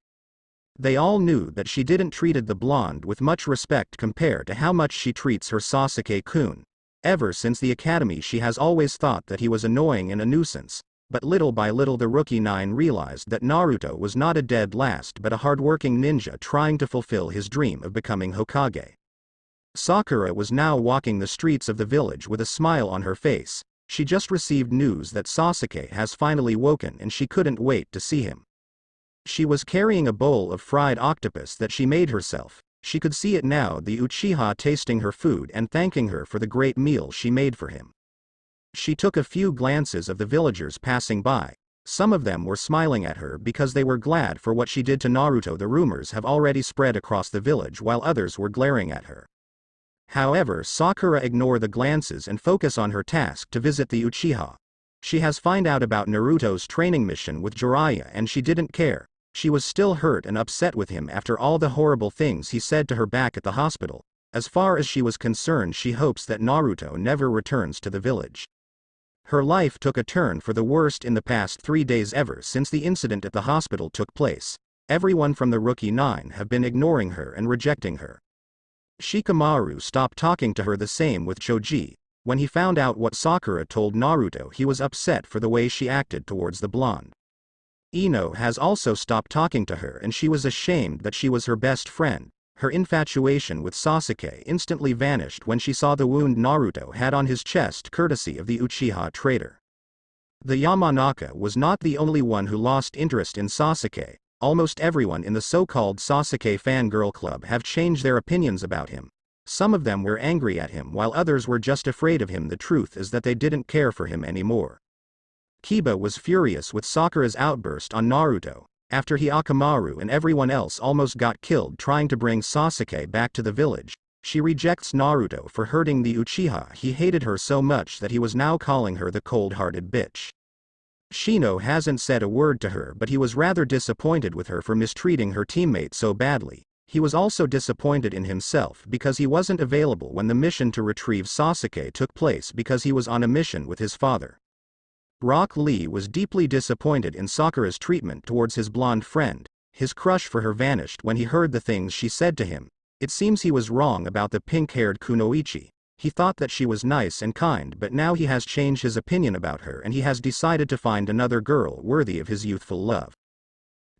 They all knew that she didn't treated the blonde with much respect compared to how much she treats her Sasuke-kun. Ever since the academy she has always thought that he was annoying and a nuisance, but little by little the Rookie Nine realized that Naruto was not a dead last but a hardworking ninja trying to fulfill his dream of becoming Hokage. Sakura was now walking the streets of the village with a smile on her face. She just received news that Sasuke has finally woken and she couldn't wait to see him. She was carrying a bowl of fried octopus that she made herself. She could see it now, the Uchiha tasting her food and thanking her for the great meal she made for him. She took a few glances of the villagers passing by. Some of them were smiling at her because they were glad for what she did to Naruto. The rumors have already spread across the village, while others were glaring at her. However, Sakura ignored the glances and focused on her task to visit the Uchiha. She has found out about Naruto's training mission with Jiraiya and she didn't care. She was still hurt and upset with him after all the horrible things he said to her back at the hospital. As far as she was concerned, she hopes that Naruto never returns to the village. Her life took a turn for the worst in the past 3 days ever since the incident at the hospital took place. Everyone from the Rookie Nine have been ignoring her and rejecting her. Shikamaru stopped talking to her, the same with Choji. When he found out what Sakura told Naruto, he was upset for the way she acted towards the blonde. Ino has also stopped talking to her and she was ashamed that she was her best friend. Her infatuation with Sasuke instantly vanished when she saw the wound Naruto had on his chest courtesy of the Uchiha traitor. The Yamanaka was not the only one who lost interest in Sasuke. Almost everyone in the so-called Sasuke fangirl club have changed their opinions about him. Some of them were angry at him while others were just afraid of him. The truth is that they didn't care for him anymore. Kiba was furious with Sakura's outburst on Naruto, after Akamaru and everyone else almost got killed trying to bring Sasuke back to the village. She rejects Naruto for hurting the Uchiha. He hated her so much that he was now calling her the cold-hearted bitch. Shino hasn't said a word to her, but he was rather disappointed with her for mistreating her teammate so badly. He was also disappointed in himself because he wasn't available when the mission to retrieve Sasuke took place because he was on a mission with his father. Rock Lee was deeply disappointed in Sakura's treatment towards his blonde friend. His crush for her vanished when he heard the things she said to him. It seems he was wrong about the pink-haired Kunoichi. He thought that she was nice and kind, but now he has changed his opinion about her and he has decided to find another girl worthy of his youthful love.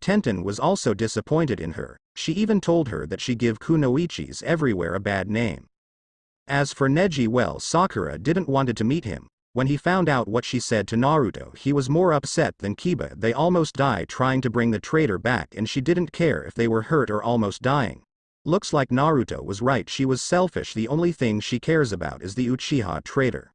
Tenten was also disappointed in her. She even told her that she give Kunoichis everywhere a bad name. As for Neji, well, Sakura didn't wanted to meet him. When he found out what she said to Naruto, he was more upset than Kiba. They almost died trying to bring the traitor back, and she didn't care if they were hurt or almost dying. Looks like Naruto was right, she was selfish, the only thing she cares about is the Uchiha traitor.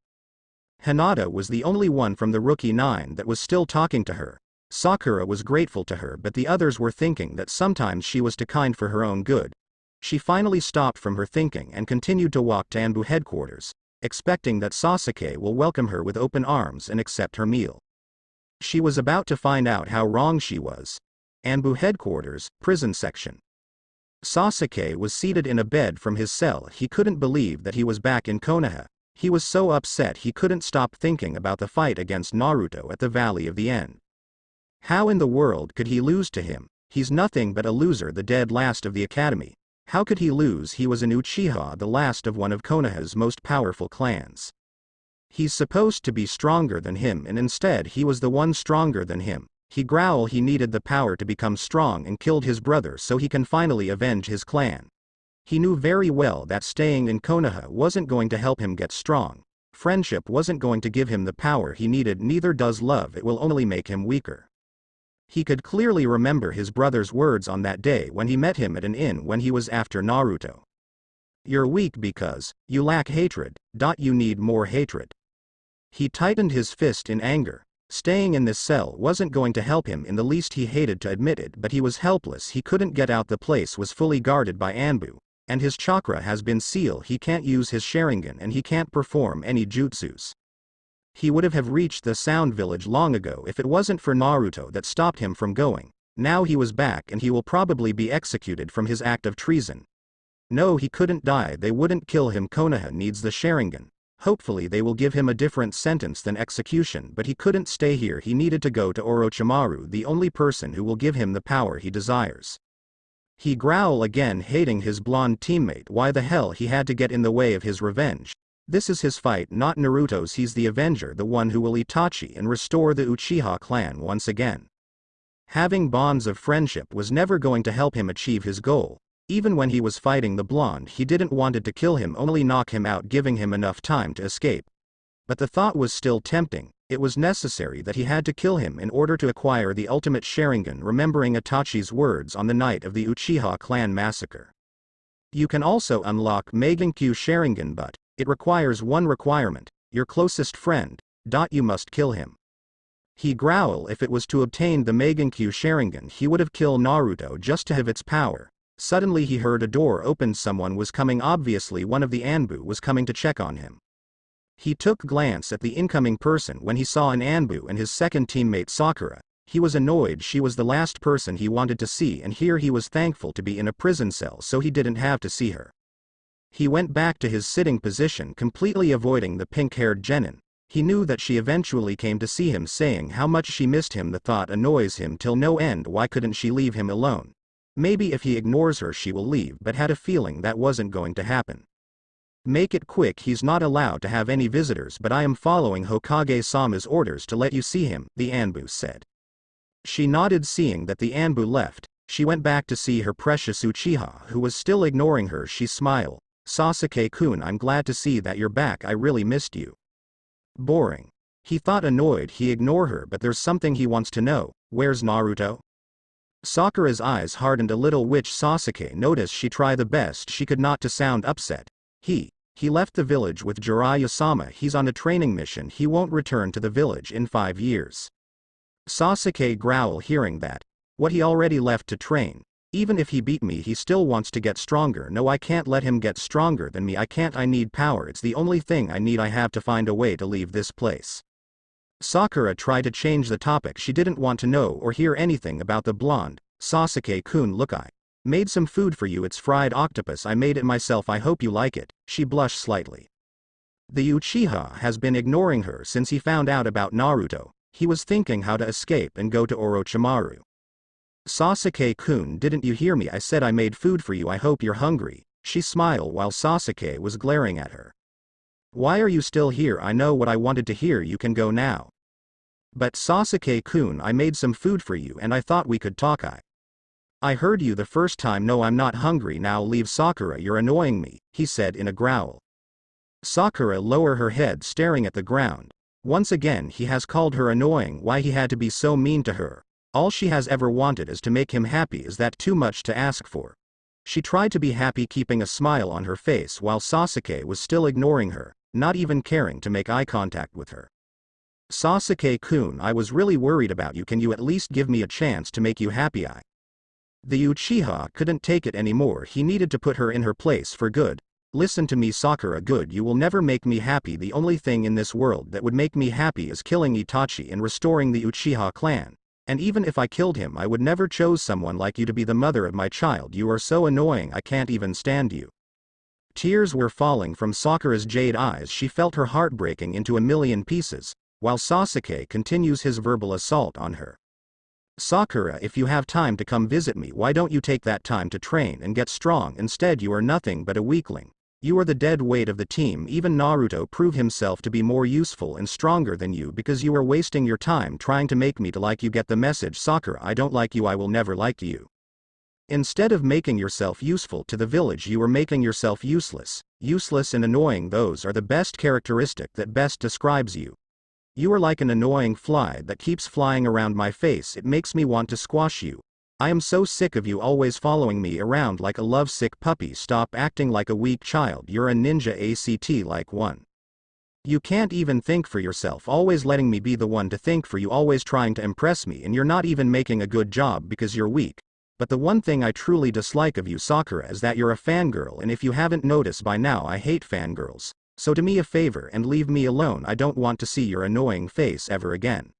Hinata was the only one from the Rookie 9 that was still talking to her. Sakura was grateful to her, but the others were thinking that sometimes she was too kind for her own good. She finally stopped from her thinking and continued to walk to Anbu headquarters, expecting that Sasuke will welcome her with open arms and accept her meal. She was about to find out how wrong she was. Anbu headquarters, prison section. Sasuke was seated in a bed from his cell. He couldn't believe that he was back in Konoha. He was so upset he couldn't stop thinking about the fight against Naruto at the Valley of the End. How in the world could he lose to him? He's nothing but a loser, the dead last of the academy. How could he lose? He was an Uchiha, the last of one of Konoha's most powerful clans. He's supposed to be stronger than him, and instead he was the one stronger than him. He growled. He needed the power to become strong and killed his brother so he can finally avenge his clan. He knew very well that staying in Konoha wasn't going to help him get strong. Friendship wasn't going to give him the power he needed, neither does love, it will only make him weaker. He could clearly remember his brother's words on that day when he met him at an inn when he was after Naruto. You're weak because you lack hatred. You need more hatred. He tightened his fist in anger. Staying in this cell wasn't going to help him in the least. He hated to admit it, but he was helpless. He couldn't get out. The place was fully guarded by Anbu, and his chakra has been sealed. He can't use his Sharingan and he can't perform any jutsus. He would have reached the Sound Village long ago if it wasn't for Naruto that stopped him from going. Now he was back and he will probably be executed from his act of treason. No, he couldn't die. They wouldn't kill him. Konoha needs the Sharingan. Hopefully they will give him a different sentence than execution, but he couldn't stay here. He needed to go to Orochimaru, the only person who will give him the power he desires. He growled again, hating his blonde teammate. Why the hell he had to get in the way of his revenge? This is his fight, not Naruto's. He's the Avenger, the one who will Itachi and restore the Uchiha clan once again. Having bonds of friendship was never going to help him achieve his goal. Even when he was fighting the blonde, he didn't want to kill him, only knock him out, giving him enough time to escape. But the thought was still tempting. It was necessary that he had to kill him in order to acquire the ultimate Sharingan, remembering Itachi's words on the night of the Uchiha clan massacre. You can also unlock Megankyu Sharingan, but it requires one requirement: your closest friend. You must kill him. He growled. If it was to obtain the Megankyu Sharingan, he would have killed Naruto just to have its power. Suddenly he heard a door open. Someone was coming. Obviously one of the Anbu was coming to check on him. He took a glance at the incoming person when he saw an Anbu and his second teammate Sakura. He was annoyed. She was the last person he wanted to see and here he was thankful to be in a prison cell so he didn't have to see her. He went back to his sitting position, completely avoiding the pink-haired genin. He knew that she eventually came to see him, saying how much she missed him. The thought annoys him till no end. Why couldn't she leave him alone? Maybe if he ignores her she will leave, but had a feeling that wasn't going to happen. Make it quick. He's not allowed to have any visitors, but I am following Hokage-sama's orders to let you see him, the Anbu said. She nodded. Seeing that the Anbu left, she went back to see her precious Uchiha, who was still ignoring her. She smiled. Sasuke-kun, I'm glad to see that you're back. I really missed you. Boring. He thought, annoyed. He ignored her, but there's something he wants to know. Where's Naruto? Sakura's eyes hardened a little, which Sasuke noticed. She tried the best she could not to sound upset. He left the village with Jiraiya-sama. He's on a training mission. He won't return to the village in 5 years. Sasuke growled, hearing that. What, he already left to train? Even if he beat me, he still wants to get stronger. No, I can't let him get stronger than me. I can't. I need power. It's the only thing I need. I have to find a way to leave this place. Sakura tried to change the topic. She didn't want to know or hear anything about the blonde. Sasuke-kun, look, I made some food for you. It's fried octopus. I made it myself. I hope you like it. She blushed slightly. The Uchiha has been ignoring her since he found out about Naruto. He was thinking how to escape and go to Orochimaru. Sasuke-kun, didn't you hear me? I said I made food for you. I hope you're hungry. She smiled while Sasuke was glaring at her. Why are you still here? I know what I wanted to hear. You can go now. But Sasuke-kun, I made some food for you and I thought we could talk. I heard you the first time. No, I'm not hungry. Now leave. Sakura, you're annoying me, he said in a growl. Sakura lowered her head, staring at the ground. Once again he has called her annoying. Why he had to be so mean to her? All she has ever wanted is to make him happy. Is that too much to ask for? She tried to be happy, keeping a smile on her face while Sasuke was still ignoring her, not even caring to make eye contact with her. Sasuke-kun, I was really worried about you. Can you at least give me a chance to make you happy? The Uchiha couldn't take it anymore. He needed to put her in her place for good. Listen to me, Sakura. Good, you will never make me happy. The only thing in this world that would make me happy is killing Itachi and restoring the Uchiha clan. And even if I killed him, I would never choose someone like you to be the mother of my child. You are so annoying. I can't even stand you. Tears were falling from Sakura's jade eyes. She felt her heart breaking into a million pieces, while Sasuke continues his verbal assault on her. Sakura, if you have time to come visit me, why don't you take that time to train and get strong? Instead you are nothing but a weakling. You are the dead weight of the team. Even Naruto proved himself to be more useful and stronger than you because you are wasting your time trying to make me to like you. Get the message? Sakura, I don't like you. I will never like you. Instead of making yourself useful to the village, you are making yourself useless. Useless and annoying, those are the best characteristic that best describes you. You are like an annoying fly that keeps flying around my face. It makes me want to squash you. I am so sick of you always following me around like a lovesick puppy. Stop acting like a weak child. You're a ninja ACT like one. You can't even think for yourself, always letting me be the one to think for you, always trying to impress me, and you're not even making a good job because you're weak. But the one thing I truly dislike of you, Sakura, is that you're a fangirl, and if you haven't noticed by now, I hate fangirls. So do me a favor and leave me alone. I don't want to see your annoying face ever again.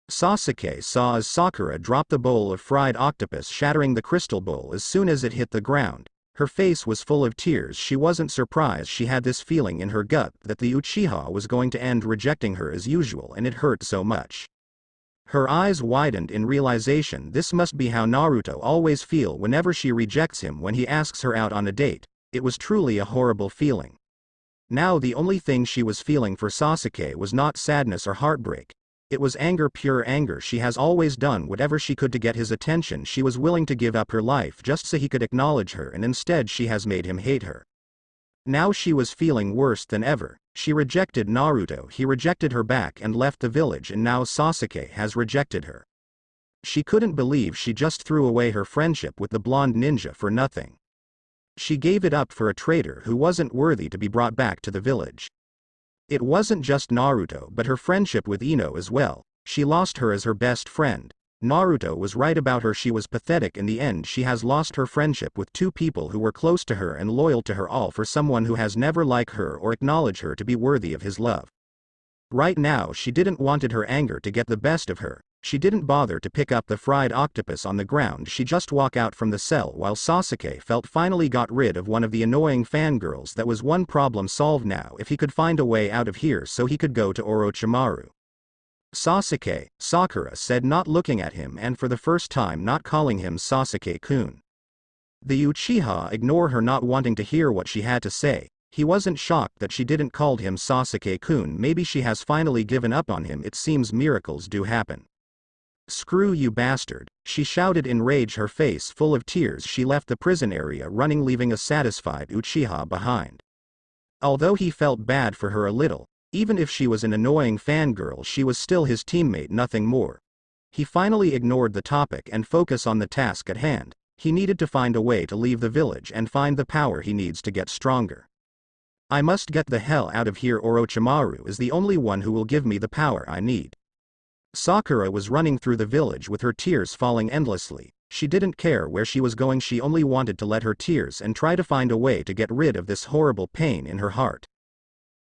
Sasuke saw as Sakura dropped the bowl of fried octopus, shattering the crystal bowl as soon as it hit the ground. Her face was full of tears. She wasn't surprised. She had this feeling in her gut that the Uchiha was going to end rejecting her as usual, and it hurt so much. Her eyes widened in realization. This must be how Naruto always feel whenever she rejects him when he asks her out on a date. It was truly a horrible feeling. Now the only thing she was feeling for Sasuke was not sadness or heartbreak. It was anger, pure anger. She has always done whatever she could to get his attention. She was willing to give up her life just so he could acknowledge her, and instead she has made him hate her. Now she was feeling worse than ever. She rejected Naruto, he rejected her back and left the village, and now Sasuke has rejected her. She couldn't believe she just threw away her friendship with the blonde ninja for nothing. She gave it up for a traitor who wasn't worthy to be brought back to the village. It wasn't just Naruto but her friendship with Ino as well. She lost her as her best friend. Naruto was right about her. She was pathetic in the end. She has lost her friendship with two people who were close to her and loyal to her, all for someone who has never liked her or acknowledged her to be worthy of his love. Right now she didn't wanted her anger to get the best of her. She didn't bother to pick up the fried octopus on the ground. She just walked out from the cell while Sasuke felt finally got rid of one of the annoying fangirls. That was one problem solved now. If he could find a way out of here so he could go to Orochimaru. Sasuke, Sakura said, not looking at him and for the first time not calling him Sasuke-kun. The Uchiha ignored her, not wanting to hear what she had to say. He wasn't shocked that she didn't call him Sasuke-kun. Maybe she has finally given up on him. It seems miracles do happen. Screw you, bastard, she shouted in rage, her face full of tears. She left the prison area running, leaving a satisfied Uchiha behind. Although he felt bad for her a little, even if she was an annoying fangirl, she was still his teammate, nothing more. He finally ignored the topic and focused on the task at hand. He needed to find a way to leave the village and find the power he needs to get stronger. I must get the hell out of here. Orochimaru is the only one who will give me the power I need. Sakura was running through the village with her tears falling endlessly. She didn't care where she was going. She only wanted to let her tears and try to find a way to get rid of this horrible pain in her heart.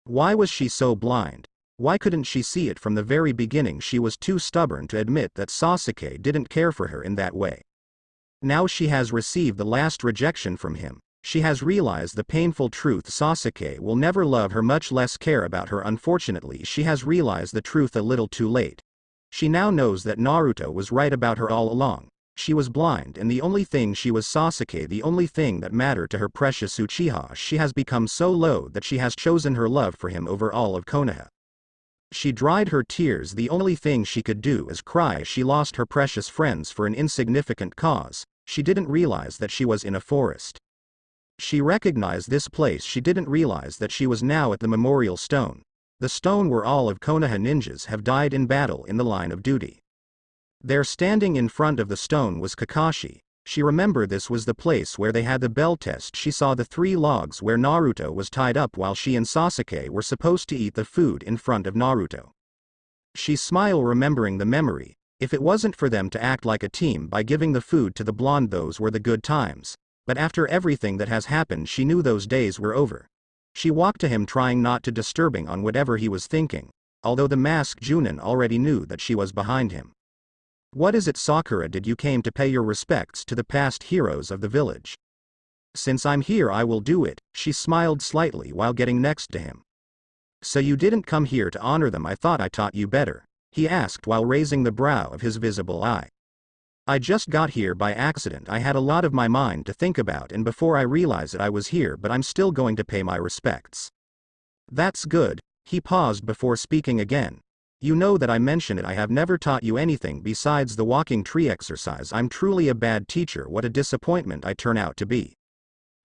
Why was she so blind? Why couldn't she see it from the very beginning? She was too stubborn to admit that Sasuke didn't care for her in that way. Now she has received the last rejection from him. She has realized the painful truth. Sasuke will never love her, much less care about her. Unfortunately, she has realized the truth a little too late. She now knows that Naruto was right about her all along. She was blind, and the only thing she was Sasuke, the only thing that mattered to her precious Uchiha. She has become so low that she has chosen her love for him over all of Konoha. She dried her tears. The only thing she could do is cry. She lost her precious friends for an insignificant cause. She didn't realize that she was in a forest. She recognized this place. She didn't realize that she was now at the memorial stone. The stone where all of Konoha ninjas have died in battle in the line of duty. There standing in front of the stone was Kakashi. She remembered this was the place where they had the bell test. She saw the 3 logs where Naruto was tied up while she and Sasuke were supposed to eat the food in front of Naruto. She smiled remembering the memory. If it wasn't for them to act like a team by giving the food to the blonde, those were the good times. But after everything that has happened, she knew those days were over. She walked to him, trying not to disturbing on whatever he was thinking, although the masked Junin already knew that she was behind him. What is it, Sakura? Did you came to pay your respects to the past heroes of the village? Since I'm here, I will do it. She smiled slightly while getting next to him. So you didn't come here to honor them? I thought I taught you better, he asked while raising the brow of his visible eye. I just got here by accident. I had a lot of my mind to think about, and before I realized it I was here, but I'm still going to pay my respects. That's good. He paused before speaking again. You know that I mentioned it. I have never taught you anything besides the walking tree exercise. I'm truly a bad teacher. What a disappointment I turn out to be.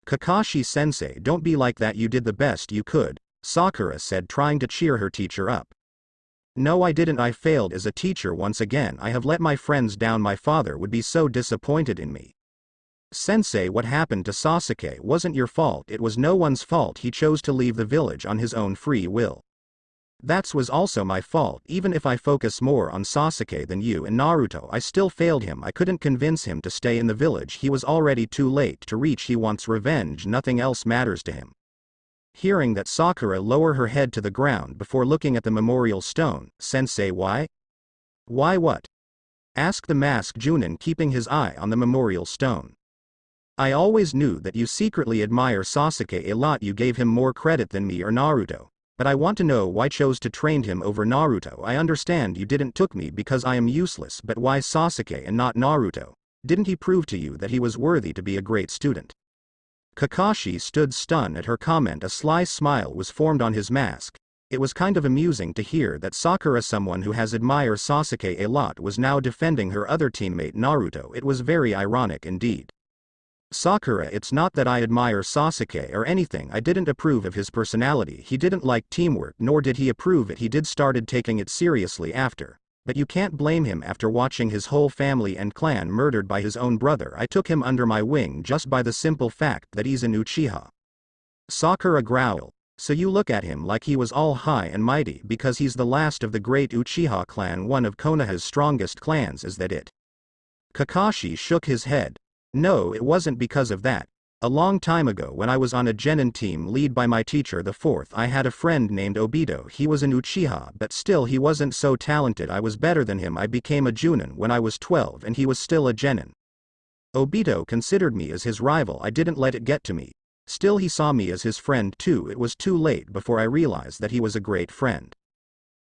Kakashi-sensei, don't be like that. You did the best you could, Sakura said, trying to cheer her teacher up. No, I didn't. I failed as a teacher once again. I have let my friends down. My father would be so disappointed in me. Sensei, what happened to Sasuke wasn't your fault. It was no one's fault. He chose to leave the village on his own free will. That was also my fault. Even if I focus more on Sasuke than you and Naruto, I still failed him. I couldn't convince him to stay in the village. He was already too late to reach. He wants revenge. Nothing else matters to him. Hearing that, Sakura lowered her head to the ground before looking at the memorial stone. Sensei, why? Why what? Asked the masked Junin, keeping his eye on the memorial stone. I always knew that you secretly admire Sasuke a lot. You gave him more credit than me or Naruto. But I want to know why chose to train him over Naruto. I understand you didn't took me because I am useless, but why Sasuke and not Naruto? Didn't he prove to you that he was worthy to be a great student? Kakashi stood stunned at her comment. A sly smile was formed on his mask. It was kind of amusing to hear that Sakura, someone who has admired Sasuke a lot, was now defending her other teammate Naruto. It was very ironic indeed. Sakura, it's not that I admire Sasuke or anything. I didn't approve of his personality. He didn't like teamwork, nor did he approve it. He did started taking it seriously after. But you can't blame him after watching his whole family and clan murdered by his own brother. I took him under my wing just by the simple fact that he's an Uchiha. Sakura growled. So you look at him like he was all high and mighty because he's the last of the great Uchiha clan, one of Konoha's strongest clans. Is that it? Kakashi shook his head. No, it wasn't because of that. A long time ago, when I was on a genin team led by my teacher the fourth, I had a friend named Obito. He was an Uchiha, but still he wasn't so talented. I was better than him. I became a Junin when I was 12 and he was still a genin. Obito considered me as his rival. I didn't let it get to me. Still, he saw me as his friend too. It was too late before I realized that he was a great friend.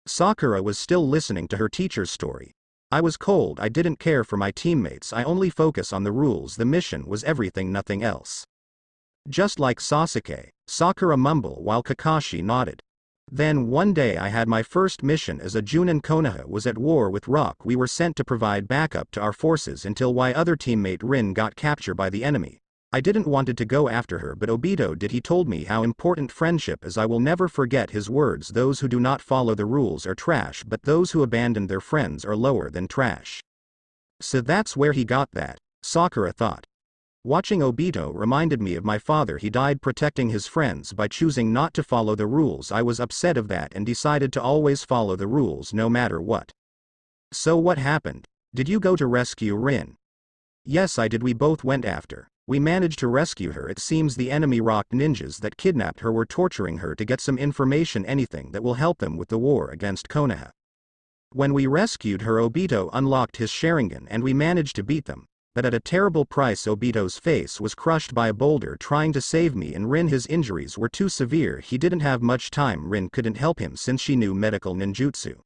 Sakura was still listening to her teacher's story. I was cold. I didn't care for my teammates. I only focus on the rules. The mission was everything, nothing else. Just like Sasuke, Sakura mumbled while Kakashi nodded. Then one day I had my first mission as a Junin. Konoha was at war with Rock. We were sent to provide backup to our forces until my other teammate Rin got captured by the enemy. I didn't wanted to go after her, but Obito did. He told me how important friendship is. I will never forget his words. Those who do not follow the rules are trash, but those who abandon their friends are lower than trash. So that's where he got that, Sakura thought. Watching Obito reminded me of my father. He died protecting his friends by choosing not to follow the rules. I was upset of that and decided to always follow the rules no matter what. So what happened? Did you go to rescue Rin? Yes, I did. We both went after. We managed to rescue her. It seems the enemy Rock ninjas that kidnapped her were torturing her to get some information, anything that will help them with the war against Konoha. When we rescued her, Obito unlocked his Sharingan and we managed to beat them, but at a terrible price. Obito's face was crushed by a boulder trying to save me and Rin. His injuries were too severe. He didn't have much time. Rin couldn't help him since she knew medical ninjutsu.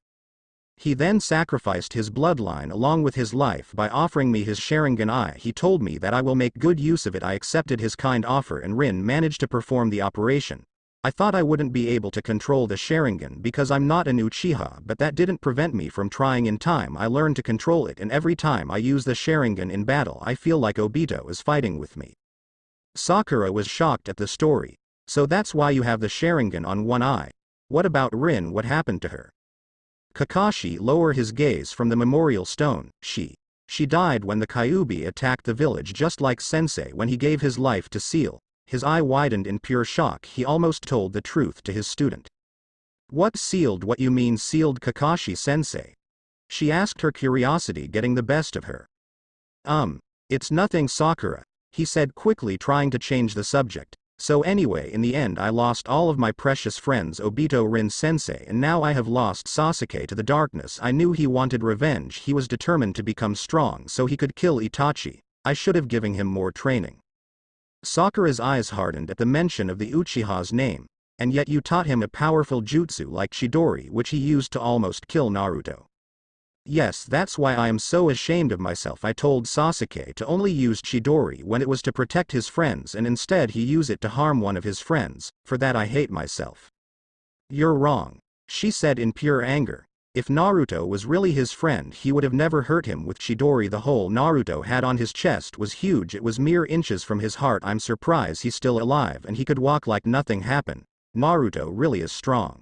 He then sacrificed his bloodline along with his life by offering me his Sharingan. He told me that I will make good use of it. I accepted his kind offer and Rin managed to perform the operation. I thought I wouldn't be able to control the Sharingan because I'm not an Uchiha, but that didn't prevent me from trying. In time I learned to control it, and every time I use the Sharingan in battle I feel like Obito is fighting with me. Sakura was shocked at the story. So that's why you have the Sharingan on one eye. What about Rin? What happened to her? Kakashi lowered his gaze from the memorial stone. She died when the Kyuubi attacked the village, just like Sensei when he gave his life to Seal. His eye widened in pure shock. He almost told the truth to his student. What sealed? What you mean sealed, Kakashi-sensei? She asked, her curiosity getting the best of her. It's nothing, Sakura, he said quickly, trying to change the subject. So anyway, in the end I lost all of my precious friends, Obito, Rin-sensei, and now I have lost Sasuke to the darkness. I knew he wanted revenge. He was determined to become strong so he could kill Itachi. I should have given him more training. Sakura's eyes hardened at the mention of the Uchiha's name. And yet you taught him a powerful jutsu like Chidori, which he used to almost kill Naruto. Yes, that's why I am so ashamed of myself. I told Sasuke to only use Chidori when it was to protect his friends, and instead he used it to harm one of his friends. For that I hate myself. You're wrong, she said in pure anger. If Naruto was really his friend, he would have never hurt him with Chidori. The hole Naruto had on his chest was huge. It was mere inches from his heart. I'm surprised he's still alive and he could walk like nothing happened. Naruto really is strong.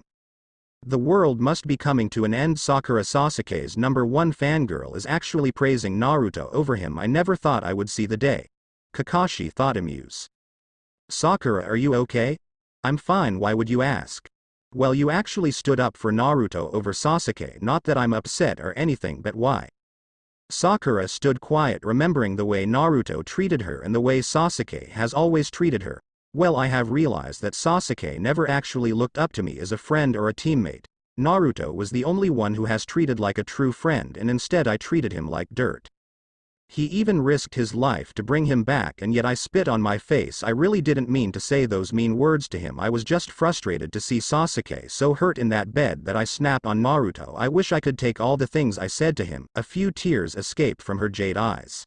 The world must be coming to an end. Sakura, Sasuke's #1 fangirl, is actually praising Naruto over him. I never thought I would see the day. Kakashi thought, amused. Sakura, are you okay? I'm fine. Why would you ask? Well, you actually stood up for Naruto over Sasuke. Not that I'm upset or anything, but why? Sakura stood quiet, remembering the way Naruto treated her and the way Sasuke has always treated her. Well, I have realized that Sasuke never actually looked up to me as a friend or a teammate. Naruto was the only one who has treated like a true friend, and instead I treated him like dirt. He even risked his life to bring him back, and yet I spit on my face. I really didn't mean to say those mean words to him. I was just frustrated to see Sasuke so hurt in that bed that I snapped on Naruto. I wish I could take all the things I said to him. A few tears escaped from her jade eyes.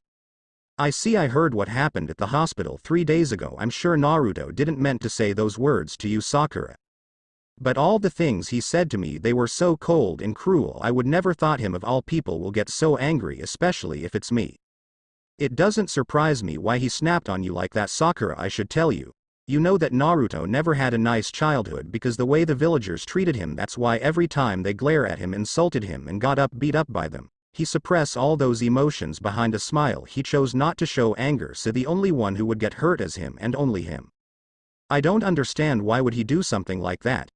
I heard what happened at the hospital 3 days ago. I'm sure Naruto didn't meant to say those words to you, Sakura. But all the things he said to me, they were so cold and cruel. I would never thought him of all people will get so angry, especially if it's me. It doesn't surprise me why he snapped on you like that, Sakura. I should tell you. You know that Naruto never had a nice childhood because the way the villagers treated him. That's why every time they glare at him, insulted him, and got beat up by them, he suppressed all those emotions behind a smile. He chose not to show anger, so the only one who would get hurt is him, and only him. I don't understand, why would he do something like that?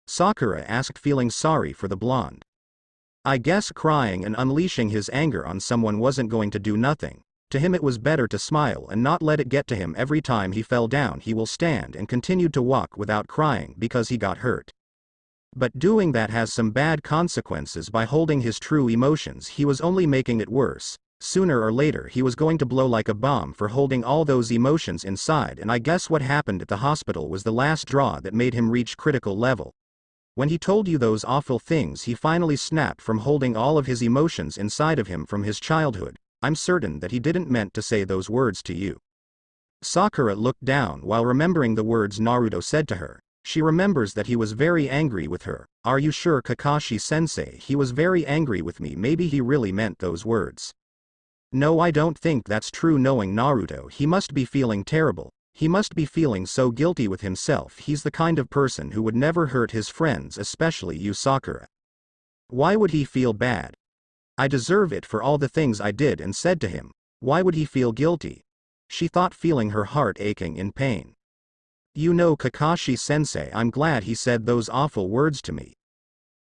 Sakura asked, feeling sorry for the blonde. I guess crying and unleashing his anger on someone wasn't going to do nothing. To him it was better to smile and not let it get to him. Every time he fell down he will stand and continued to walk without crying because he got hurt. But doing that has some bad consequences. By holding his true emotions he was only making it worse. Sooner or later he was going to blow like a bomb for holding all those emotions inside, and I guess what happened at the hospital was the last straw that made him reach critical level. When he told you those awful things, he finally snapped from holding all of his emotions inside of him from his childhood. I'm certain that he didn't meant to say those words to you. Sakura looked down while remembering the words Naruto said to her. She remembers that he was very angry with her. Are you sure, Kakashi-sensei? He was very angry with me. Maybe he really meant those words. No, I don't think that's true. Knowing Naruto, he must be feeling terrible. He must be feeling so guilty with himself. He's the kind of person who would never hurt his friends, especially you, Sakura. Why would he feel bad? I deserve it for all the things I did and said to him. Why would he feel guilty? She thought, feeling her heart aching in pain. You know, Kakashi-sensei, I'm glad he said those awful words to me.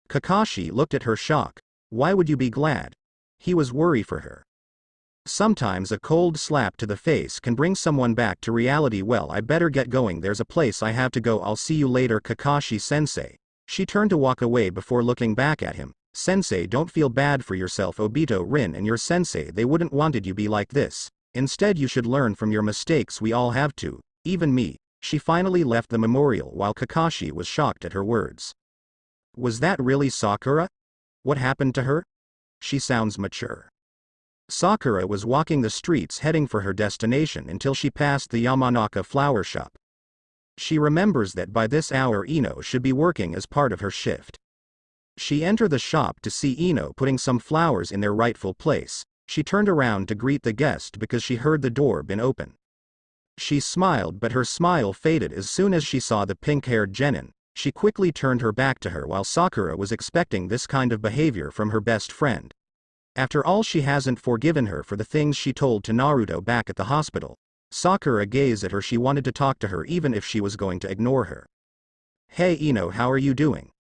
Kakashi looked at her, shocked. Why would you be glad? He was worried for her. Sometimes a cold slap to the face can bring someone back to reality. Well, I better get going. There's a place I have to go. I'll see you later, Kakashi-sensei. She turned to walk away before looking back at him. Sensei, don't feel bad for yourself. Obito, Rin and your sensei, they wouldn't wanted you be like this. Instead you should learn from your mistakes. We all have to, even me. She finally left the memorial while Kakashi was shocked at her words. Was that really Sakura? What happened to her? She sounds mature. Sakura was walking the streets heading for her destination until she passed the Yamanaka flower shop. She remembers that by this hour Ino should be working as part of her shift. She entered the shop to see Ino putting some flowers in their rightful place. She turned around to greet the guest because she heard the door been open. She smiled, but her smile faded as soon as she saw the pink-haired genin. She quickly turned her back to her while Sakura was expecting this kind of behavior from her best friend. After all, she hasn't forgiven her for the things she told to Naruto back at the hospital. Sakura gazed at her. She wanted to talk to her even if she was going to ignore her. "Hey Ino, how are you doing?"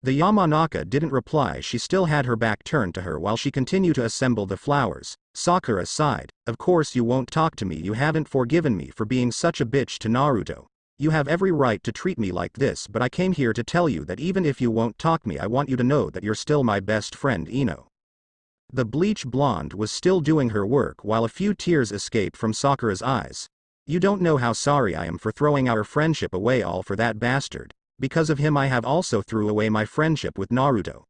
The Yamanaka didn't reply. She still had her back turned to her while she continued to assemble the flowers. Sakura sighed. "Of course you won't talk to me. You haven't forgiven me for being such a bitch to Naruto. You have every right to treat me like this, but I came here to tell you that even if you won't talk me, I want you to know that you're still my best friend, Ino." The bleach blonde was still doing her work while a few tears escaped from Sakura's eyes. "You don't know how sorry I am for throwing our friendship away all for that bastard. Because of him I have also threw away my friendship with Naruto.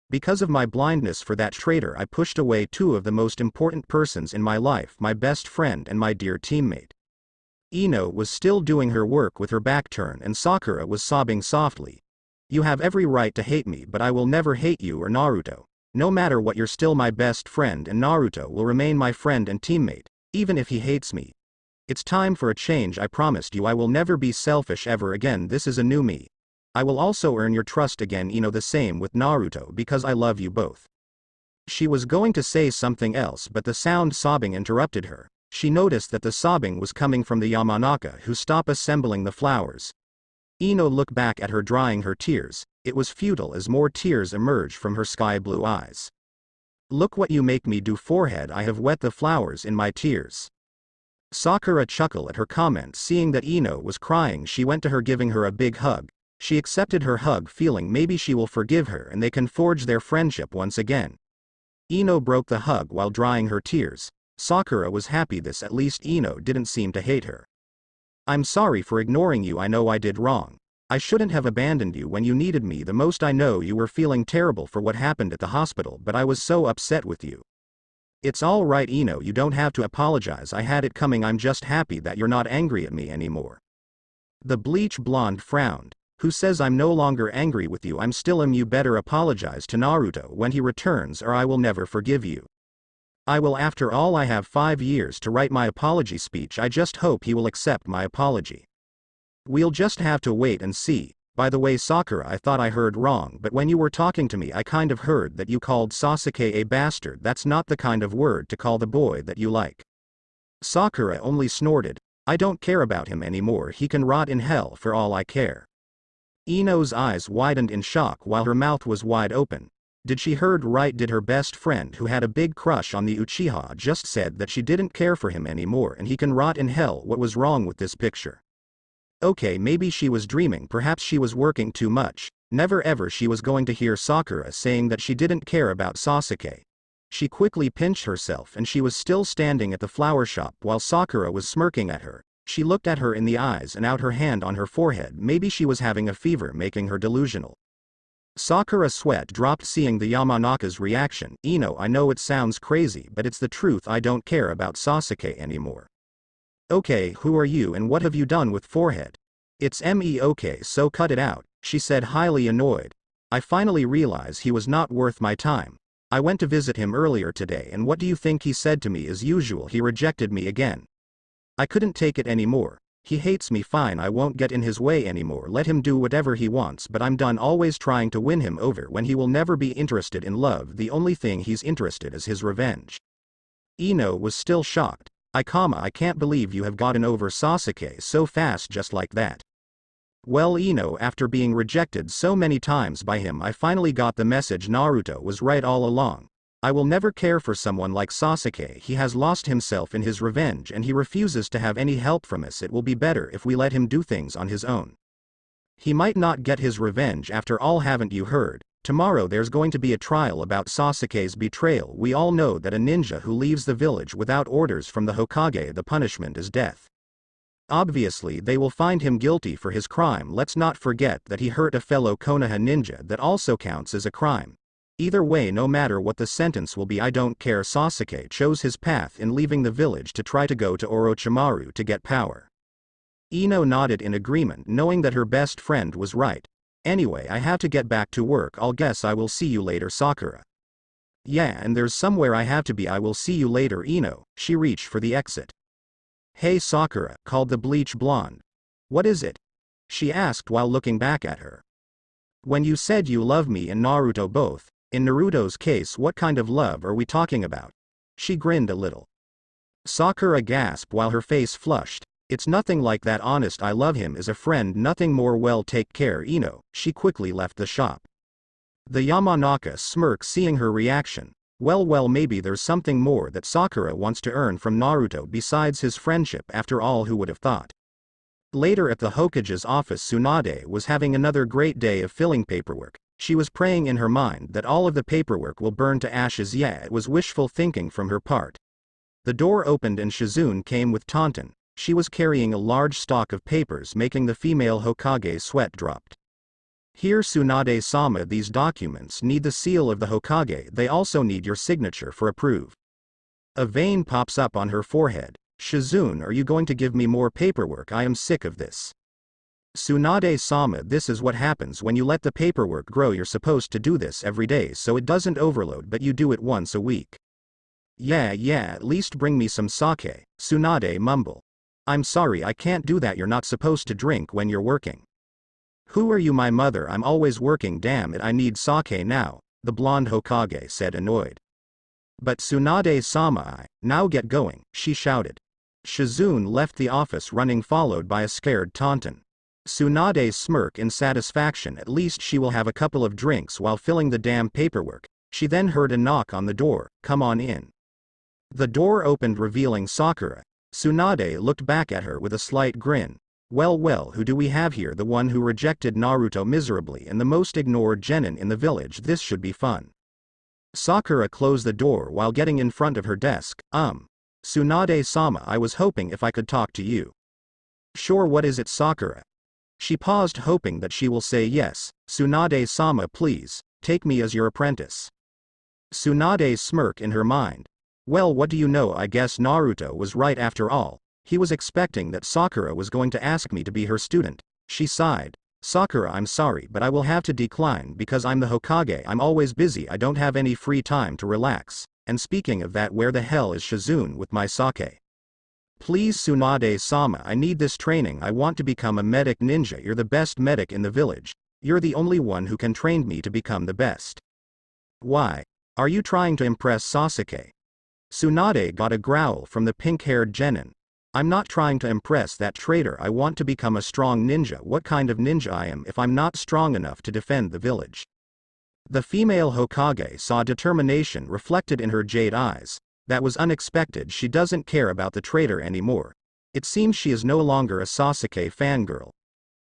Because of my blindness for that traitor I pushed away two of the most important persons in my life, my best friend and my dear teammate." Ino was still doing her work with her back turned and Sakura was sobbing softly. "You have every right to hate me, but I will never hate you or Naruto. No matter what, you're still my best friend and Naruto will remain my friend and teammate, even if he hates me. It's time for a change. I promised you I will never be selfish ever again. This is a new me. I will also earn your trust again, Ino. The same with Naruto, because I love you both." She was going to say something else, but the sound sobbing interrupted her. She noticed that the sobbing was coming from the Yamanaka, who stopped assembling the flowers. Ino looked back at her, drying her tears. It was futile as more tears emerged from her sky blue eyes. "Look what you make me do, forehead. I have wet the flowers in my tears." Sakura chuckled at her comment. Seeing that Ino was crying, she went to her, giving her a big hug. She accepted her hug, feeling maybe she will forgive her and they can forge their friendship once again. Ino broke the hug while drying her tears. Sakura was happy this at least Ino didn't seem to hate her. "I'm sorry for ignoring you. I know I did wrong. I shouldn't have abandoned you when you needed me the most. I know you were feeling terrible for what happened at the hospital, but I was so upset with you." "It's all right, Ino. You don't have to apologize. I had it coming. I'm just happy that you're not angry at me anymore." The bleach blonde frowned. "Who says I'm no longer angry with you? I'm still am. You better apologize to Naruto when he returns or I will never forgive you." "I will. After all, I have 5 years to write my apology speech. I just hope he will accept my apology." "We'll just have to wait and see. By the way, Sakura, I thought I heard wrong, but when you were talking to me I kind of heard that you called Sasuke a bastard. That's not the kind of word to call the boy that you like." Sakura only snorted. "I don't care about him anymore. He can rot in hell for all I care." Ino's eyes widened in shock while her mouth was wide open. Did she heard right? Did her best friend who had a big crush on the Uchiha just said that she didn't care for him anymore and he can rot in hell? What was wrong with this picture? Okay, maybe she was dreaming. Perhaps she was working too much. Never ever she was going to hear Sakura saying that she didn't care about Sasuke. She quickly pinched herself and she was still standing at the flower shop while Sakura was smirking at her. She looked at her in the eyes and out her hand on her forehead. Maybe she was having a fever, making her delusional. Sakura sweat dropped seeing the Yamanaka's reaction. "Ino, I know it sounds crazy, but it's the truth. I don't care about Sasuke anymore." "Okay, who are you and what have you done with forehead?" "It's me. Okay, so cut it out," she said, highly annoyed. "I finally realized he was not worth my time. I went to visit him earlier today and what do you think he said to me? As usual, he rejected me again. I couldn't take it anymore. He hates me. Fine, I won't get in his way anymore. Let him do whatever he wants, but I'm done always trying to win him over when he will never be interested in love. The only thing he's interested is his revenge." Ino was still shocked. I can't believe you have gotten over Sasuke so fast just like that." "Well, Ino, after being rejected so many times by him, I finally got the message. Naruto was right all along. I will never care for someone like Sasuke. He has lost himself in his revenge and he refuses to have any help from us. It will be better if we let him do things on his own. He might not get his revenge after all. Haven't you heard? Tomorrow there's going to be a trial about Sasuke's betrayal. We all know that a ninja who leaves the village without orders from the Hokage, the punishment is death. Obviously they will find him guilty for his crime. Let's not forget that he hurt a fellow Konoha ninja. That also counts as a crime. Either way, no matter what the sentence will be, I don't care." Sasuke chose his path in leaving the village to try to go to Orochimaru to get power. Ino nodded in agreement, knowing that her best friend was right. "Anyway, I have to get back to work. I'll guess I will see you later, Sakura." "Yeah, and there's somewhere I have to be. I will see you later, Ino." She reached for the exit. "Hey Sakura," called the bleach blonde. "What is it?" she asked while looking back at her. When you said you love me and Naruto both, in Naruto's case what kind of love are we talking about? She grinned a little. Sakura gasped while her face flushed. It's nothing like that, honest, I love him as a friend, nothing more, well take care Ino. She quickly left the shop. The Yamanaka smirked seeing her reaction. Well maybe there's something more that Sakura wants to earn from Naruto besides his friendship, after all, who would have thought. Later at the Hokage's office, Tsunade was having another great day of filling paperwork. She was praying in her mind that all of the paperwork will burn to ashes. Yeah, it was wishful thinking from her part. The door opened and Shizune came with Taunton. She was carrying a large stock of papers, making the female Hokage's sweat dropped. Here Tsunade-sama, these documents need the seal of the Hokage, they also need your signature for approve. A vein pops up on her forehead. Shizune, are you going to give me more paperwork? I am sick of this. Tsunade-sama, this is what happens when you let the paperwork grow. You're supposed to do this every day so it doesn't overload, but you do it once a week. Yeah, at least bring me some sake, Tsunade mumbled. I'm sorry, I can't do that, you're not supposed to drink when you're working. Who are you, my mother? I'm always working, damn it, I need sake now, the blonde Hokage said, annoyed. But Tsunade-sama, now get going, she shouted. Shizune left the office running, followed by a scared Taunton. Tsunade smirked in satisfaction, at least she will have a couple of drinks while filling the damn paperwork. She then heard a knock on the door. Come on in. The door opened, revealing Sakura. Tsunade looked back at her with a slight grin. Well, who do we have here? The one who rejected Naruto miserably and the most ignored genin in the village. This should be fun. Sakura closed the door while getting in front of her desk. Tsunade-sama, I was hoping if I could talk to you. Sure, what is it, Sakura? She paused, hoping that she will say yes. Tsunade-sama, please, take me as your apprentice. Tsunade smirked in her mind. Well, what do you know, I guess Naruto was right after all. He was expecting that Sakura was going to ask me to be her student. She sighed. Sakura, I'm sorry, but I will have to decline because I'm the Hokage. I'm always busy, I don't have any free time to relax. And speaking of that, where the hell is Shizune with my sake? Please Tsunade-sama, I need this training. I want to become a medic ninja. You're the best medic in the village. You're the only one who can train me to become the best. Why? Are you trying to impress Sasuke? Tsunade got a growl from the pink-haired genin. I'm not trying to impress that traitor. I want to become a strong ninja. What kind of ninja I am if I'm not strong enough to defend the village? The female Hokage saw determination reflected in her jade eyes. That was unexpected. She doesn't care about the traitor anymore. It seems she is no longer a Sasuke fangirl.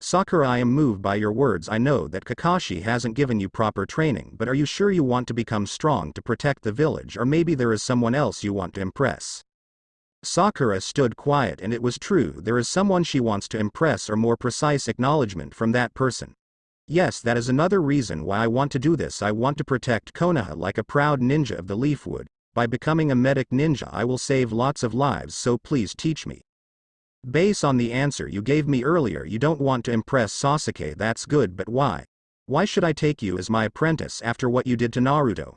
Sakura, I am moved by your words. I know that Kakashi hasn't given you proper training, but are you sure you want to become strong to protect the village, or maybe there is someone else you want to impress? Sakura stood quiet, and it was true, there is someone she wants to impress, or more precise acknowledgement from that person. Yes, that is another reason why I want to do this. I want to protect Konoha like a proud ninja of the Leafwood. By becoming a medic ninja I will save lots of lives, so please teach me. Based on the answer you gave me earlier, you don't want to impress Sasuke. That's good, but why? Why should I take you as my apprentice after what you did to Naruto?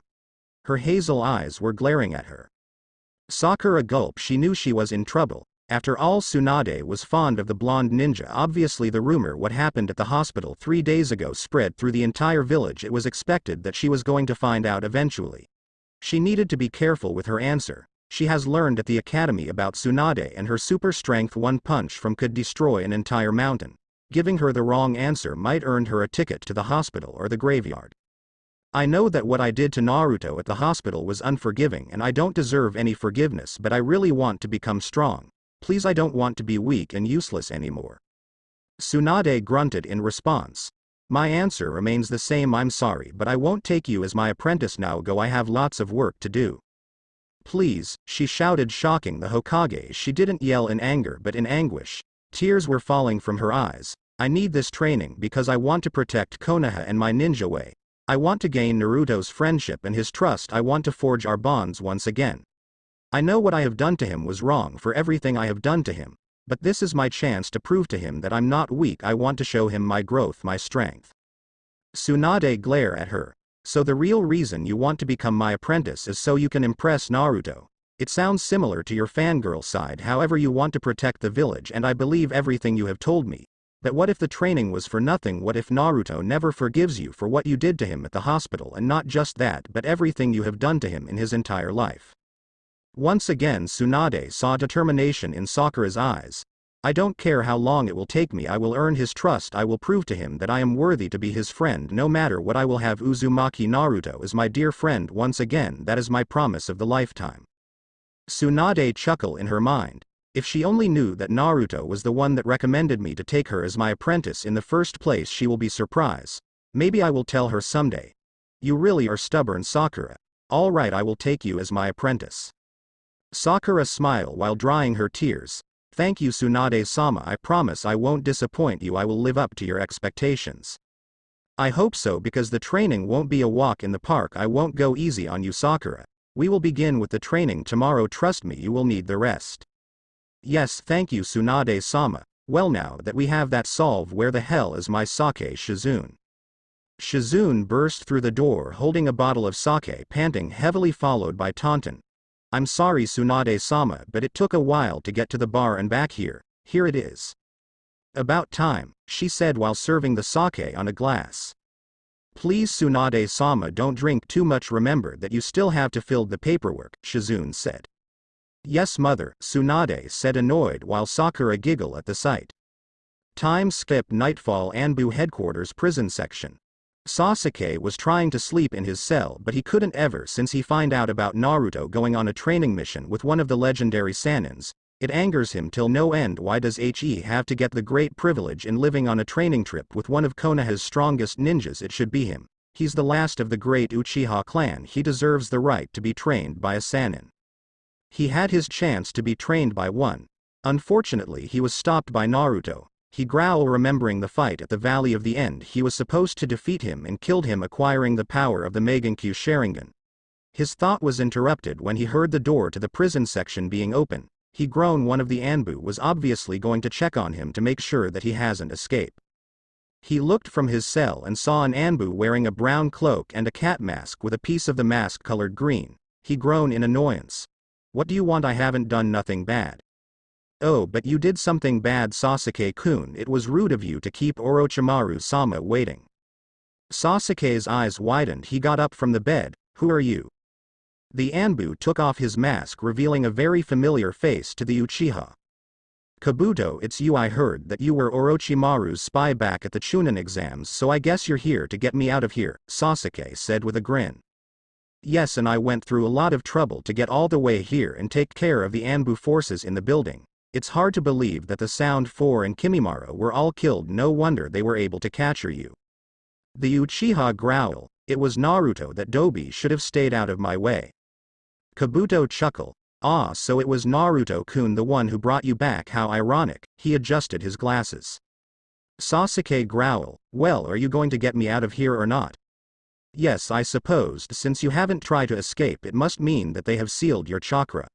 Her hazel eyes were glaring at her. Sakura gulped. She knew she was in trouble. After all, Tsunade was fond of the blonde ninja. Obviously the rumor what happened at the hospital 3 days ago spread through the entire village. It was expected that she was going to find out eventually. She needed to be careful with her answer. She has learned at the academy about Tsunade, and her super strength one punch from could destroy an entire mountain. Giving her the wrong answer might earn her a ticket to the hospital or the graveyard. I know that what I did to Naruto at the hospital was unforgiving and I don't deserve any forgiveness, but I really want to become strong. Please, I don't want to be weak and useless anymore. Tsunade grunted in response. My answer remains the same. I'm sorry, but I won't take you as my apprentice now. Go, I have lots of work to do. Please, she shouted, shocking the Hokage. She didn't yell in anger but in anguish. Tears were falling from her eyes. I need this training because I want to protect Konoha and my ninja way. I want to gain Naruto's friendship and his trust. I want to forge our bonds once again. I know what I have done to him was wrong for everything I have done to him, but this is my chance to prove to him that I'm not weak. I want to show him my growth, my strength. Tsunade glared at her. So the real reason you want to become my apprentice is so you can impress Naruto. It sounds similar to your fangirl side. However, you want to protect the village, and I believe everything you have told me. That what if the training was for nothing? What if Naruto never forgives you for what you did to him at the hospital, and not just that but everything you have done to him in his entire life? Once again Tsunade saw determination in Sakura's eyes. I don't care how long it will take me, I will earn his trust, I will prove to him that I am worthy to be his friend no matter what. I will have Uzumaki Naruto as my dear friend once again, that is my promise of the lifetime. Tsunade chuckled in her mind. If she only knew that Naruto was the one that recommended me to take her as my apprentice in the first place, she will be surprised. Maybe I will tell her someday. You really are stubborn, Sakura. All right, I will take you as my apprentice. Sakura smiled while drying her tears. Thank you, Tsunade-sama, I promise I won't disappoint you, I will live up to your expectations. I hope so, because the training won't be a walk in the park. I won't go easy on you, Sakura. We will begin with the training tomorrow, trust me, you will need the rest. Yes, thank you, Tsunade-sama. Well, now that we have that solved, where the hell is my sake? Shizune. Shizune burst through the door holding a bottle of sake, panting heavily, followed by Taunton. I'm sorry, Tsunade-sama, but it took a while to get to the bar and back here. Here it is. About time, she said while serving the sake on a glass. Please, Tsunade-sama, don't drink too much, remember that you still have to fill the paperwork, Shizune said. Yes, mother, Tsunade said, annoyed, while Sakura giggled at the sight. Time skip. Nightfall. Anbu headquarters prison section. Sasuke was trying to sleep in his cell, but he couldn't ever since he find out about Naruto going on a training mission with one of the legendary Sanins. It angers him till no end. Why does he have to get the great privilege in living on a training trip with one of Konoha's strongest ninjas? It should be him. He's the last of the great Uchiha clan, he deserves the right to be trained by a Sanin. He had his chance to be trained by one. Unfortunately, he was stopped by Naruto. He growled, remembering the fight at the Valley of the End. He was supposed to defeat him and killed him, acquiring the power of the Megankyu Sharingan. His thought was interrupted when he heard the door to the prison section being open. He groaned. One of the Anbu was obviously going to check on him to make sure that he hasn't escaped. He looked from his cell and saw an Anbu wearing a brown cloak and a cat mask with a piece of the mask colored green. He groaned in annoyance. What do you want? I haven't done nothing bad. Oh, but you did something bad, Sasuke-kun. It was rude of you to keep Orochimaru-sama waiting. Sasuke's eyes widened. He got up from the bed. Who are you? The Anbu took off his mask, revealing a very familiar face to the Uchiha. Kabuto, it's you. I heard that you were Orochimaru's spy back at the Chunin exams, so I guess you're here to get me out of here, Sasuke said with a grin. Yes, and I went through a lot of trouble to get all the way here and take care of the Anbu forces in the building. It's hard to believe that the Sound 4 and Kimimaro were all killed. No wonder they were able to capture you. The Uchiha growled. It was Naruto that Dobi should have stayed out of my way. Kabuto chuckled. Ah, so it was Naruto-kun the one who brought you back, how ironic. He adjusted his glasses. Sasuke growled. Well, are you going to get me out of here or not? Yes, I suppose since you haven't tried to escape, it must mean that they have sealed your chakra.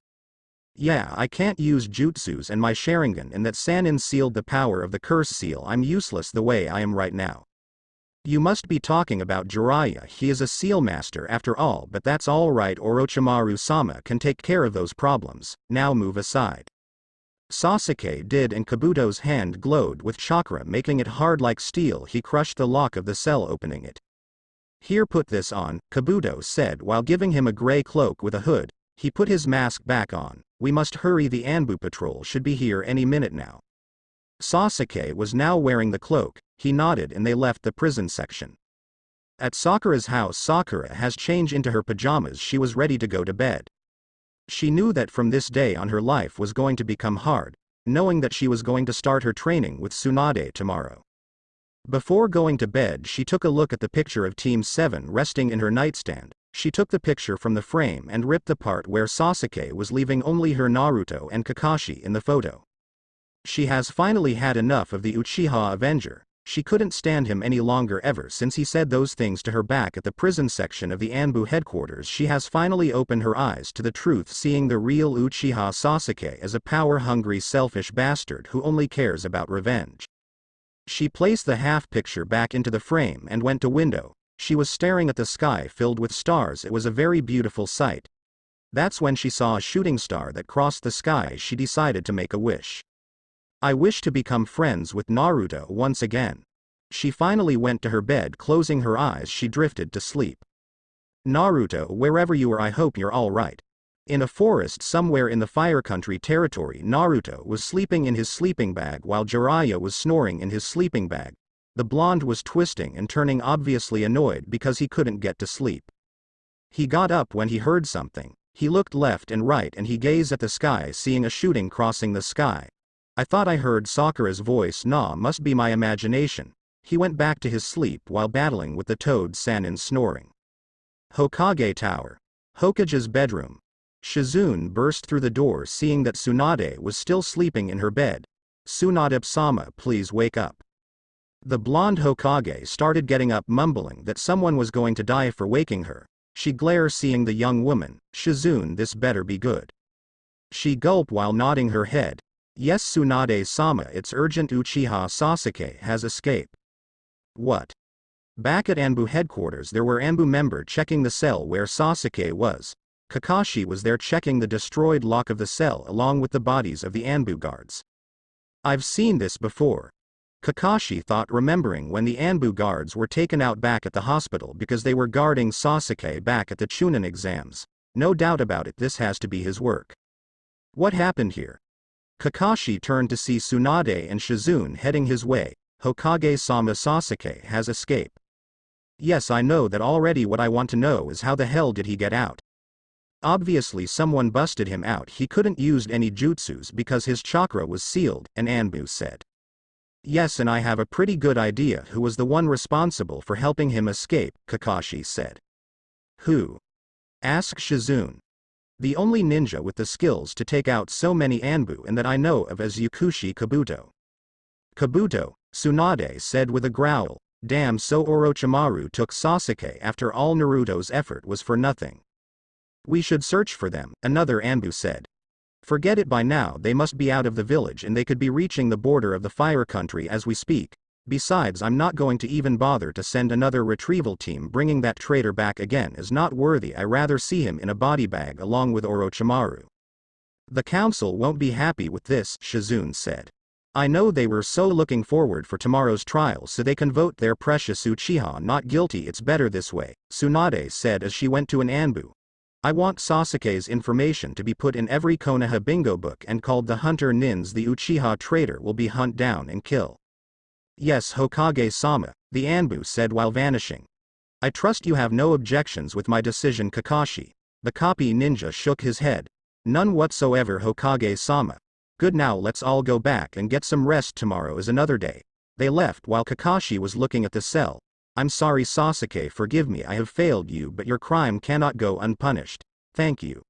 Yeah, I can't use jutsus and my Sharingan, and that Sanin sealed the power of the curse seal. I'm useless the way I am right now. You must be talking about Jiraiya. He is a seal master after all, but that's all right. Orochimaru-sama can take care of those problems. Now move aside. Sasuke did, and Kabuto's hand glowed with chakra, making it hard like steel. He crushed the lock of the cell, opening it. Here, put this on, Kabuto said while giving him a gray cloak with a hood. He put his mask back on. We must hurry, the Anbu patrol should be here any minute now. Sasuke was now wearing the cloak. He nodded and they left the prison section. At Sakura's house, Sakura has changed into her pajamas. She was ready to go to bed. She knew that from this day on her life was going to become hard, knowing that she was going to start her training with Tsunade tomorrow. Before going to bed, she took a look at the picture of Team 7 resting in her nightstand. She took the picture from the frame and ripped the part where Sasuke was, leaving only her Naruto and Kakashi in the photo. She has finally had enough of the Uchiha Avenger. She couldn't stand him any longer ever since he said those things to her back at the prison section of the Anbu headquarters. She has finally opened her eyes to the truth, seeing the real Uchiha Sasuke as a power-hungry, selfish bastard who only cares about revenge. She placed the half picture back into the frame and went to window. She was staring at the sky filled with stars. It was a very beautiful sight. That's when she saw a shooting star that crossed the sky. She decided to make a wish. I wish to become friends with Naruto once again. She finally went to her bed. Closing her eyes, she drifted to sleep. Naruto, wherever you are, I hope you're all right. In a forest somewhere in the Fire Country territory, Naruto was sleeping in his sleeping bag while Jiraiya was snoring in his sleeping bag. The blonde was twisting and turning, obviously annoyed because he couldn't get to sleep. He got up when he heard something. He looked left and right and he gazed at the sky, seeing a shooting crossing the sky. I thought I heard Sakura's voice. Nah, must be my imagination. He went back to his sleep while battling with the toad Sanin snoring. Hokage Tower. Hokage's bedroom. Shizune burst through the door seeing that Tsunade was still sleeping in her bed. Tsunade-sama, please wake up. The blonde Hokage started getting up, mumbling that someone was going to die for waking her. She glared seeing the young woman. Shizune, this better be good. She gulped while nodding her head. Yes, Tsunade-sama, it's urgent. Uchiha Sasuke has escaped. What? Back at Anbu headquarters, there were Anbu members checking the cell where Sasuke was. Kakashi was there checking the destroyed lock of the cell along with the bodies of the Anbu guards. I've seen this before. Kakashi thought, remembering when the Anbu guards were taken out back at the hospital because they were guarding Sasuke back at the Chunin exams. No doubt about it, this has to be his work. What happened here? Kakashi turned to see Tsunade and Shizune heading his way. Hokage-sama, Sasuke has escaped. Yes, I know that already. What I want to know is how the hell did he get out? Obviously someone busted him out. He couldn't use any jutsus because his chakra was sealed, and Anbu said. Yes, and I have a pretty good idea who was the one responsible for helping him escape, Kakashi said. Who? Asked Shizune. The only ninja with the skills to take out so many Anbu and that I know of is Yakushi Kabuto. Kabuto, Tsunade said with a growl. Damn, so Orochimaru took Sasuke after all Naruto's effort was for nothing. We should search for them, another Anbu said. Forget it, by now they must be out of the village and they could be reaching the border of the Fire Country as we speak. Besides, I'm not going to even bother to send another retrieval team. Bringing that traitor back again is not worthy. I rather see him in a body bag along with Orochimaru. The council won't be happy with this, Shizune said. I know they were so looking forward for tomorrow's trial so they can vote their precious Uchiha not guilty. It's better this way, Tsunade said as she went to an Anbu. I want Sasuke's information to be put in every Konoha bingo book and called the Hunter Nins. The Uchiha traitor will be hunt down and kill. Yes, Hokage-sama, the Anbu said while vanishing. I trust you have no objections with my decision, Kakashi. The copy ninja shook his head. None whatsoever, Hokage-sama. Good, now let's all go back and get some rest. Tomorrow is another day. They left while Kakashi was looking at the cell. I'm sorry Sasuke, forgive me, I have failed you, but your crime cannot go unpunished. Thank you.